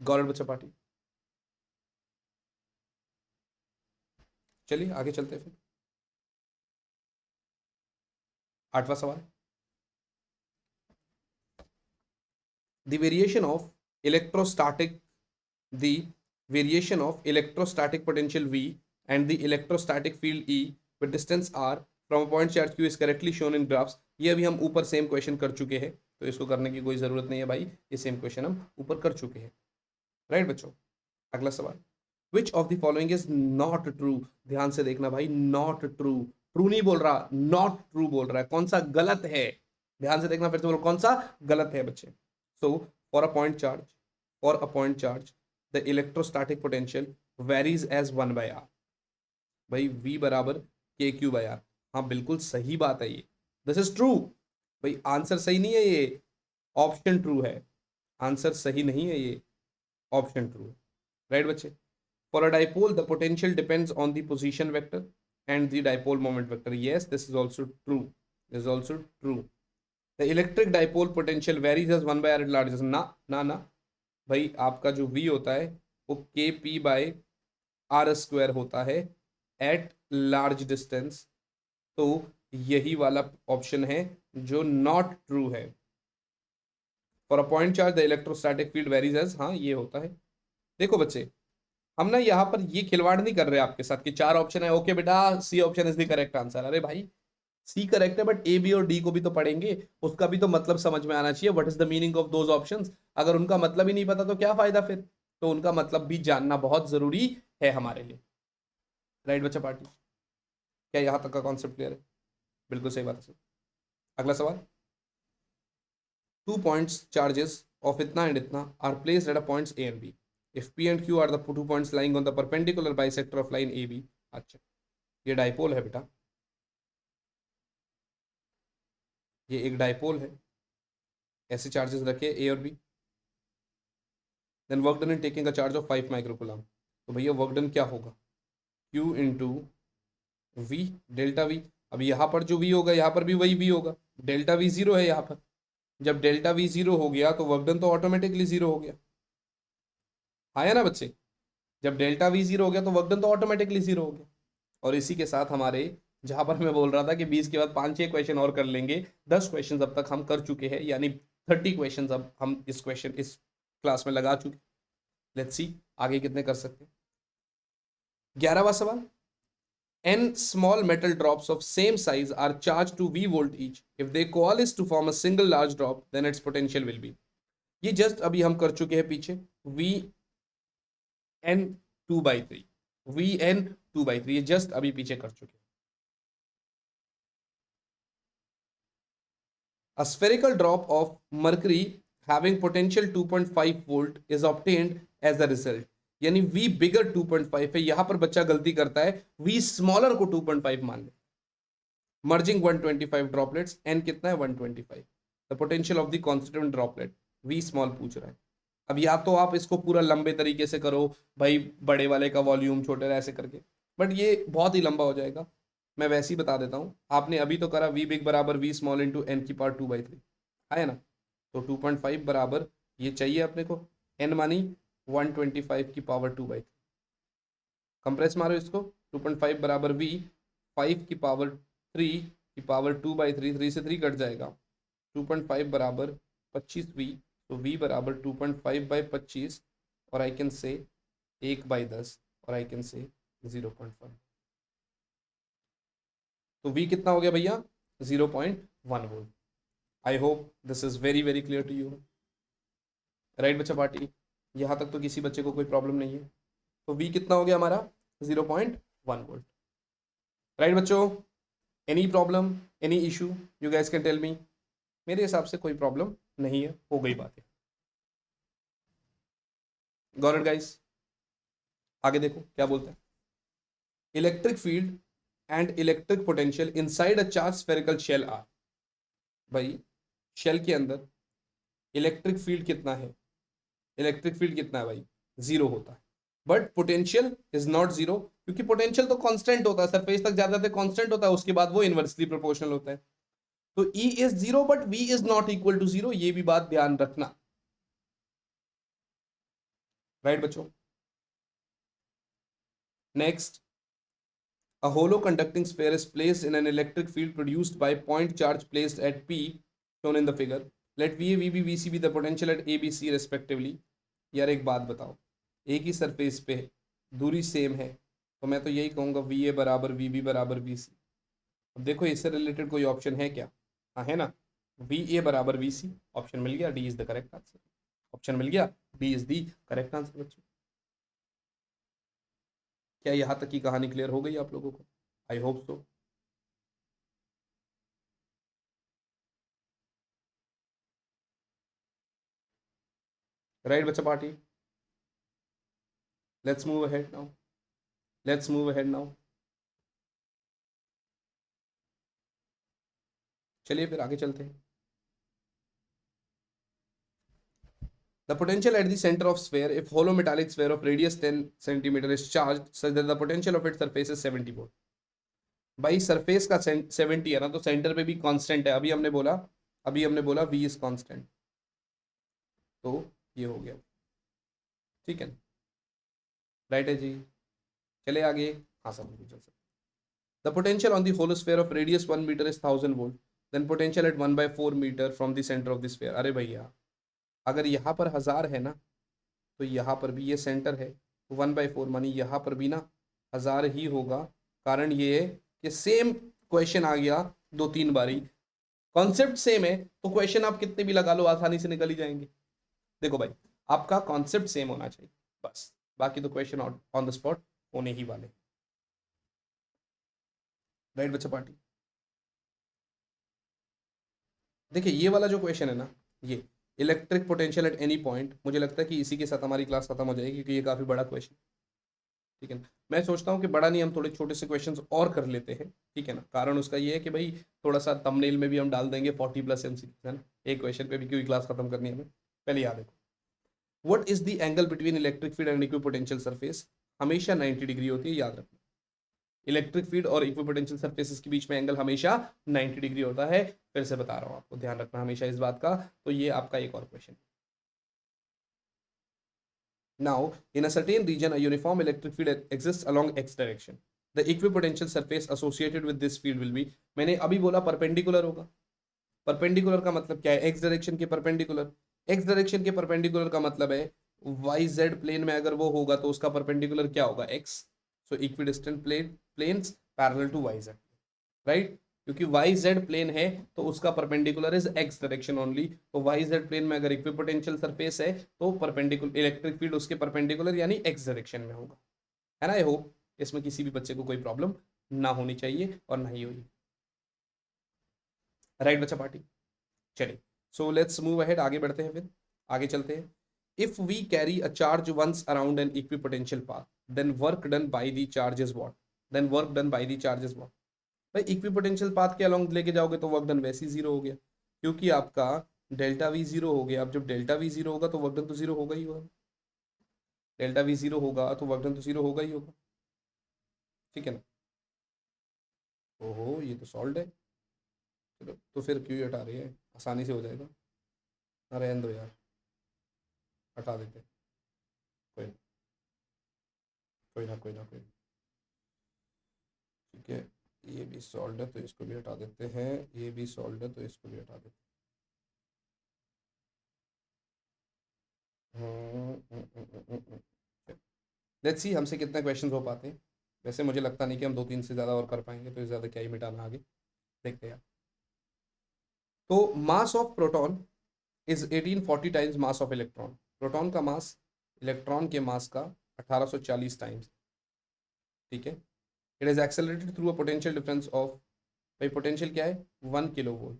गौरव बच्चा पार्टी। चलिए आगे चलते हैं फिर, 8वां सवाल, the variation of electrostatic the variation of electrostatic potential V and the electrostatic field E with distance R from a point charge Q is correctly shown in graphs। ये अभी हम ऊपर सेम क्वेश्चन कर चुके हैं, तो इसको करने की कोई ज़रूरत नहीं है भाई, ये सेम क्वेश्चन हम ऊपर कर चुके हैं, राइट बच्चों? अगला सवाल, विच of the following is not true? ध्यान से देखना भाई, नॉट ट्रू, ट्रू नहीं बोल रहा, नॉट ट्रू बोल रहा है, कौन सा गलत है, ध्यान से देखना, फिर से बोलो कौन सा गलत है बच्चे। So for a point charge, for a point charge the electrostatic potential varies as 1 by r। भाई v बराबर के क्यू बाई आर, हाँ बिल्कुल सही बात है ये, दिस इज ट्रू। भाई आंसर सही नहीं है ये, ऑप्शन ट्रू है, आंसर सही नहीं है ये, ऑप्शन ट्रू है, राइट बच्चे? For a dipole the potential depends on the position vector and the dipole moment vector, yes this is also true, this is also true. The electric dipole potential varies as 1 by r largest, ना ना ना भाई, आपका जो v होता है वो के पी बाई आर स्क्वायर होता है एट लार्ज डिस्टेंस, तो यही वाला ऑप्शन है जो नॉट ट्रू है। For a point charge the electrostatic field varies as, हाँ ये होता है। देखो बच्चे, हम ना यहाँ पर ये खिलवाड़ नहीं कर रहे आपके साथ कि 4 ऑप्शन है, ओके बेटा C option is the correct answer, अरे भाई सी करेक्ट है बट ए बी और डी को भी तो पढ़ेंगे, उसका भी तो मतलब समझ में आना चाहिए, what is the meaning of those options. अगर उनका मतलब ही नहीं पता तो क्या फायदा फिर, तो उनका मतलब भी जानना बहुत जरूरी है हमारे लिए, राइट बच्चा पार्टी? क्या यहां तक का कॉन्सेप्ट क्लियर है? बिल्कुल सही बात है सर। अगला सवाल, 2 points charges of इतना एंड इतना are placed at a points A and B, if P and Q are the 2 points lying on the perpendicular bisector of line A B. अच्छा, ये डाइपोल है बेटा, ये एक डाइपोल है, ऐसे चार्जेस रखे ए और B, then work done in taking a charge of 5 microcoulomb, तो भैया वर्क डन क्या होगा, Q into V delta V. अब यहाँ पर जो v होगा यहाँ पर भी वही v होगा, डेल्टा वी जीरो है यहाँ पर, जब डेल्टा वी जीरो हो गया तो वर्क डन तो ऑटोमेटिकली जीरो हो गया, आया ना बच्चे? जब डेल्टा वी जीरो हो गया तो वर्क डन तो ऑटोमेटिकली जीरो हो गया। और इसी के साथ हमारे, जहां पर मैं बोल रहा था कि 20 के बाद 5-6 क्वेश्चन और कर लेंगे, 10 क्वेश्चन अब तक हम कर चुके हैं, यानी 30 क्वेश्चन अब हम इस क्लास में लगा चुके। लेट्स सी आगे कितने कर सकते हैं। 11वां सवाल, n small metal drops of same size are charged to V volt each, if they coalesce to form a single large drop then its potential will be। ये जस्ट अभी हम कर चुके हैं पीछे, Vn2/3, Vn2/3, ये जस्ट अभी पीछे कर चुके हैं। A spherical drop of mercury having potential 2.5 volt is obtained as a result, यानी V बिगर 2.5 है, यहां पर बच्चा गलती करता है, V स्मॉलर को 2.5 मान ले, मर्जिंग 125 ड्रॉपलेट्स, n कितना है 125, the potential of the constituent droplet, V small पूछ रहा है। अब या तो आप इसको पूरा लंबे तरीके से करो भाई, बड़े वाले का वॉल्यूम छोटे ऐसे करके, बट ये बहुत ही लंबा हो जाएगा, मैं वैसे ही बता देता हूँ। आपने अभी तो करा V बिग बराबर V स्मॉल इंटू एन की पावर 2/3, आया ना? तो 2.5 बराबर ये चाहिए अपने को, n मानी 125 की पावर 2/3, कंप्रेस मारो इसको, 2.5 बराबर V 5 की पावर 3 की पावर 2/3, 3 से 3 कट जाएगा, 2.5 बराबर 25v, तो v बराबर 2.5/25, और आई कैन से 1/10, और आई कैन से 0.1। तो v कितना हो गया भैया? 0.1 volt. I hope this is very very clear to you. Right बच्चा पार्टी, यहाँ तक तो किसी बच्चे को कोई प्रॉब्लम नहीं है। तो v कितना हो गया हमारा? 0.1 वोल्ट। राइट बच्चों, any problem, any issue you guys can tell me? मेरे हिसाब से कोई प्रॉब्लम नहीं है, हो गई बात है। Got it guys? आगे देखो क्या बोलते हैं। Electric field and electric potential inside a charge spherical shell are. भाई शेल के अंदर इलेक्ट्रिक फील्ड कितना है? इलेक्ट्रिक फील्ड कितना है भाई? 0 होता है। बट पोटेंशियल इज नॉट 0, क्योंकि पोटेंशियल तो कांस्टेंट होता है, सरफेस तक जाते जाते कांस्टेंट होता है, उसके बाद वो इनवर्सली प्रोपोर्शनल होता है। तो E is 0 but V is not equal to 0, ये भी बात ध्यान रखना। राइट बच्चों? Next, a hollow conducting sphere is placed in an electric field produced by point charge placed at P, shown in the figure. Let VA, VB, VC be the potential at A, B, C respectively. यार एक बात बताओ, एक ही सरफेस पे दूरी सेम है, तो मैं तो यही कहूँगा VA बराबर VB बराबर VC। अब देखो इससे रिलेटेड कोई ऑप्शन है क्या? हाँ है ना, VA बराबर VC, ऑप्शन मिल गया, D is the correct answer. Option मिल गया, D is the correct answer बच्चों। क्या यहाँ तक की कहानी क्लियर हो गई आप लोगों को? I hope so. राइट बच्चा party, let's move ahead now, let's move ahead now. चलिए फिर आगे चलते हैं। The potential at the center of sphere, if hollow metallic sphere of radius 10 centimeter is charged such that the potential of its surface is 70 volt। भाई सरफेस का 70 है ना, तो सेंटर पे भी कांस्टेंट है। अभी हमने बोला v इज कांस्टेंट, तो ये हो गया। ठीक है, राइट है जी। चले आगे। हाँ सब चल सकते। The potential on the hollow sphere of radius 1 meter is 1000 volt, then potential at 1/4 meter from the center of the sphere। अरे भैया, अगर यहाँ पर 1000 है ना, तो यहाँ पर भी ये सेंटर है, तो 1/4 मानी यहाँ पर भी ना 1000 ही होगा। कारण ये है कि सेम क्वेश्चन आ गया 2-3 बारी, कॉन्सेप्ट सेम है, तो क्वेश्चन आप कितने भी लगा लो आसानी से निकल ही जाएंगे। देखो भाई, आपका कॉन्सेप्ट सेम होना चाहिए बस, बाकी तो क्वेश्चन ऑन द स्पॉट होने ही वाले। राइट बच्चा पार्टी, देखिए ये वाला जो क्वेश्चन है ना, ये electric potential at any point, मुझे लगता है कि इसी के साथ हमारी क्लास खत्म हो जाएगी, क्योंकि ये काफी बड़ा क्वेश्चन। ठीक है ना, मैं सोचता हूँ कि बड़ा नहीं, हम थोड़े छोटे से क्वेश्चंस और कर लेते हैं। ठीक है ना, कारण उसका ये है कि भाई थोड़ा सा थंबनेल में भी हम डाल देंगे 40+ MCQ, है ना, एक क्वेश्चन पे भी क्योंकि क्लास खत्म करनी है हमें। पहले याद है, what is the angle between electric field and equipotential surface? हमेशा 90 डिग्री होती है, याद रखना। इलेक्ट्रिक फील्ड और इक्विपोटेंशियल सरफेसेस के बीच में एंगल हमेशा 90 डिग्री होता है। फिर से बता रहा हूँ आपको, ध्यान रखना हमेशा इस बात का। तो ये आपका एक और question. Now, in a certain region, a uniform electric field exists along x direction. The equipotential surface associated with this field will be, मैंने अभी बोला परपेंडिकुलर होगा। परपेंडिकुलर का मतलब क्या है? x डायरेक्शन के परपेंडिकुलर। x डायरेक्शन के परपेंडिकुलर का मतलब है वाई जेड प्लेन में अगर वो होगा तो उसका परपेंडिकुलर क्या होगा? x। So equidistant planes parallel to Y Z, right? क्योंकि वाई जेड प्लेन है तो उसका perpendicular is X direction only. तो वाई जेड प्लेन में अगर इक्विपोटेंशियल सरफेस है तो परपेंडिकुलर इलेक्ट्रिक फील्ड उसके परपेंडिकुलर यानी एक्स डायरेक्शन में होगा, है ना। आई होप इसमें किसी भी बच्चे को कोई प्रॉब्लम ना होनी चाहिए और ना ही हुई। राइट बच्चा पार्टी, चलिए सो लेट्स मूव अहेड, आगे बढ़ते हैं, फिर आगे चलते हैं। If we carry a charge once around an equipotential path, then work done by the charge is what? Then work done by the charge is what? भाई इक्विपोटेंशियल पाथ के अलोंग लेके जाओगे तो वर्क डन वैसे ही जीरो हो गया, क्योंकि आपका डेल्टा वी जीरो हो गया। अब जब डेल्टा वी जीरो होगा तो वर्क डन तो जीरो होगा ही होगा। डेल्टा वी जीरो होगा तो वर्क डन तो जीरो होगा ही होगा। ठीक है ना। ओहो ये तो सॉल्व है। चलो तो फिर क्यों ही हटा रही है, आसानी से हो जाएगा। अरे रहने दो यार, हटा देते हैं। कोई ना, कोई ना, कोई ना, कोई ना। ठीक है, ये भी सॉल्व है तो इसको भी हटा देते हैं, ये भी सॉल्व है तो इसको भी हटा देते हैं। लेट्स सी हमसे कितने क्वेश्चन हो पाते हैं। वैसे मुझे लगता नहीं कि हम 2-3 से ज़्यादा और कर पाएंगे, तो ज़्यादा क्या ही मिटाना आगे। देखते हैं। तो mass of proton is 1840 times mass of electron. Proton का मास इलेक्ट्रॉन के मास का 1840 टाइम्स। ठीक है। It is accelerated through a potential difference of, भाई पोटेंशियल क्या है, 1 किलो वोल्ट।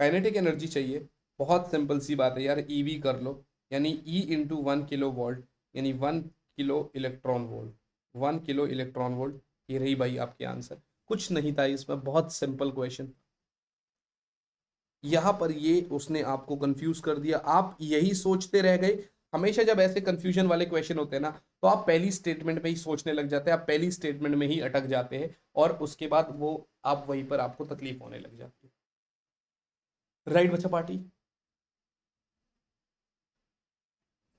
काइनेटिक एनर्जी चाहिए, बहुत सिंपल सी बात है यार, ईवी कर लो, यानी ई इंटू 1 किलो वोल्ट, यानी 1 kilo electron volt. 1 kilo electron volt. ये रही भाई आपके आंसर। कुछ नहीं था इसमें, बहुत सिंपल क्वेश्चन। यहाँ पर ये उसने आपको कंफ्यूज कर दिया, आप यही सोचते रह गए। हमेशा जब ऐसे कंफ्यूजन वाले क्वेश्चन होते हैं ना, तो आप पहली स्टेटमेंट में ही सोचने लग जाते हैं, आप पहली स्टेटमेंट में ही अटक जाते हैं, और उसके बाद वो आप वहीं पर आपको तकलीफ होने लग जाती है। राइट बच्चा पार्टी,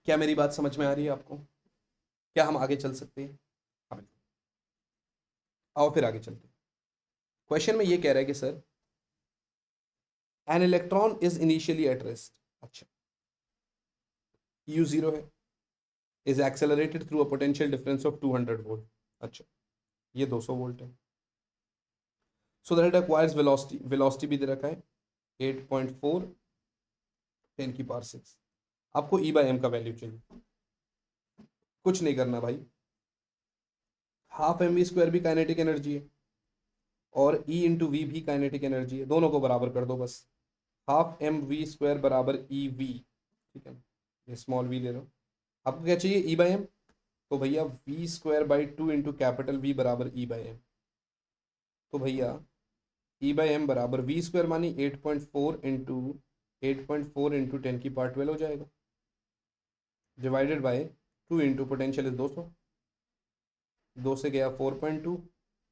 क्या मेरी बात समझ में आ रही है आपको? क्या हम आगे चल सकते हैं? हाँ बिल्कुल। आओ फिर आगे चलते हैं। क्वेश्चन में ये कह रहा है कि sir an electron is initially at rest. अच्छा, U0 है, is accelerated through a potential difference of 200 volt. अच्छा, ये 200 वोल्ट है। So that it acquires velocity, velocity भी दे रखा है 8.4 10⁶। आपको E/m का वैल्यू चाहिए। कुछ नहीं करना भाई, ½ mv² भी काइनेटिक एनर्जी है, और E इंटू वी भी काइनेटिक एनर्जी है, दोनों को बराबर कर दो बस। ½ mv² बराबर EV। ठीक है, ये स्मॉल v ले लो। आपको क्या चाहिए, E/m। तो भैया v²/2 इंटू कैपिटल V बराबर E/m। तो भैया E/m बराबर v² मानी 8.4 इंटू 10⁻12 हो जाएगा, divided by 2 into potential is 200। 2 से गया 4.2,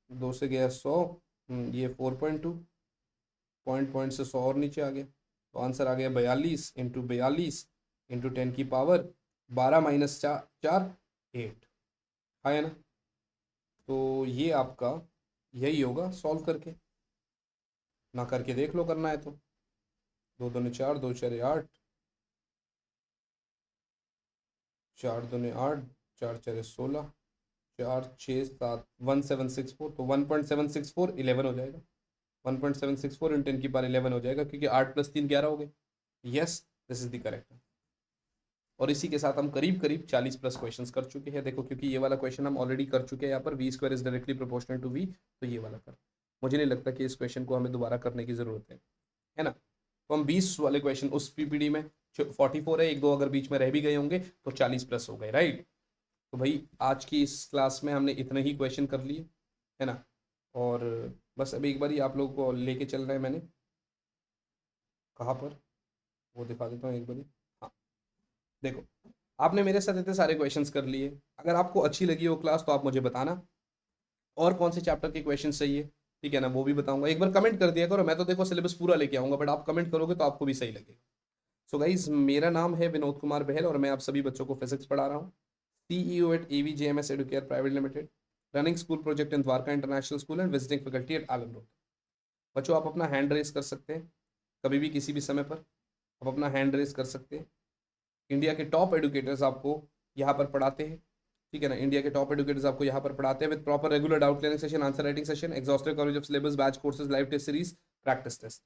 2 से गया 100, ये 4.2, पॉइंट पॉइंट से 100 और नीचे आ गया, तो आंसर आ गया 42 इंटू 42 इंटू 10⁻12 -4 8। है ना? तो ये आपका यही होगा सॉल्व करके, ना करके देख लो करना है तो। 2 दूनी 4, 2 4 8, 4 दूनी 8, 4 4 16, 4 6 7 1764, तो 1.764 11 हो जाएगा। 1.764 इन 10⁻11 हो जाएगा, क्योंकि 8 + 3 11 हो गए। Yes, this is the correct. और इसी के साथ हम करीब करीब 40 प्लस क्वेश्चंस कर चुके हैं। देखो, क्योंकि ये वाला क्वेश्चन हम ऑलरेडी कर चुके हैं यहाँ पर, V² is directly proportional to V, तो ये वाला कर, मुझे नहीं लगता कि इस क्वेश्चन को हमें दोबारा करने की जरूरत है ना? तो हम 20 वाले क्वेश्चन उस पीपीडी में, 44 है, एक दो अगर बीच में रह भी गए होंगे तो 40 प्लस हो गए, राइट? तो भाई आज की इस क्लास में हमने इतने ही क्वेश्चन कर लिए, है ना? और बस अभी एक बार ही आप लोगों को लेके चल रहा है मैंने, कहाँ पर वो दिखा देता हूँ एक बार। हाँ, देखो, आपने मेरे साथ इतने सारे क्वेश्चंस कर लिए। अगर आपको अच्छी लगी वो क्लास तो आप मुझे बताना, और कौन से चैप्टर के क्वेश्चन चाहिए, ठीक है ना, वो भी बताऊंगा। एक बार कमेंट कर दिया करो, मैं तो देखो सिलेबस पूरा लेके आऊंगा, बट आप कमेंट करोगे तो आपको भी सही लगेगा। सो गाइज, मेरा नाम है विनोद कुमार बहल, और मैं आप सभी बच्चों को फिजिक्स पढ़ा रहा हूँ। CEO at AVJMS Educare Private Limited, running school project in Dwarka international school and visiting faculty at Alam road. बच्चों, आप अपना हैंड रेस कर सकते हैं कभी भी किसी भी समय पर, आप अपना हैंड रेस कर सकते हैं। इंडिया के टॉप एडुकेटर्स आपको यहाँ पर पढ़ाते हैं, ठीक है ना? इंडिया के टॉप एडुकेटर्स आपको यहाँ पर पढ़ाते हैं with proper regular doubt clearing session, answer writing session, exhaustive coverage of syllabus, batch courses, live test series, practice test.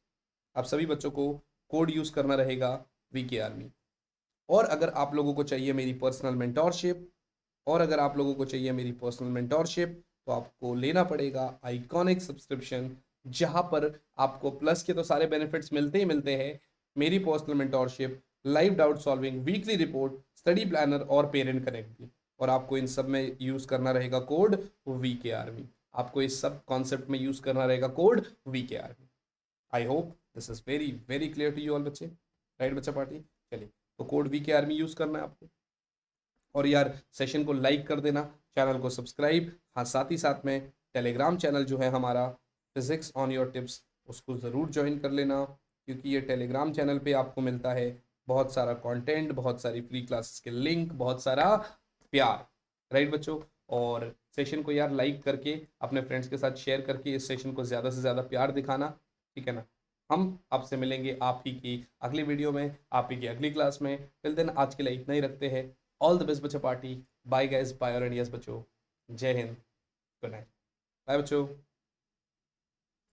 आप सभी बच्चों को कोड यूज करना रहेगा VK आर्मी। और अगर आप लोगों को चाहिए मेरी पर्सनल मेंटोरशिप, तो आपको लेना पड़ेगा आइकॉनिक सब्सक्रिप्शन, जहां पर आपको प्लस के तो सारे बेनिफिट्स मिलते ही मिलते हैं, मेरी personal mentorship, live doubt solving, weekly report, study planner और पेरेंट कनेक्ट भी। और आपको इन सब में यूज करना रहेगा कोड VK आर्मी। आपको इस सब कॉन्सेप्ट में यूज करना रहेगा code VK army. I hope this is very very clear to you all बच्चे, राइट बच्चा पार्टी? चलिए, तो कोड VK आर्मी यूज करना है आपको। और यार, सेशन को लाइक कर देना, चैनल को सब्सक्राइब, हाँ साथ ही साथ में टेलीग्राम चैनल जो है हमारा फिजिक्स ऑन योर टिप्स, उसको ज़रूर ज्वाइन कर लेना, क्योंकि ये टेलीग्राम चैनल पे आपको मिलता है बहुत सारा कंटेंट, बहुत सारी फ्री क्लासेस के लिंक, बहुत सारा प्यार, राइट बच्चों? और सेशन को यार लाइक करके अपने फ्रेंड्स के साथ शेयर करके इस सेशन को ज़्यादा से ज़्यादा प्यार दिखाना, ठीक है ना? हम आपसे मिलेंगे आप ही की अगली वीडियो में, आप ही की अगली क्लास में। टिल देन आज के लिए इतना ही रखते हैं। ऑल द बेस्ट बच्चा पार्टी। बाय गाइस, बाय और यस बच्चों। जय हिंद। Good night. बाय बच्चों।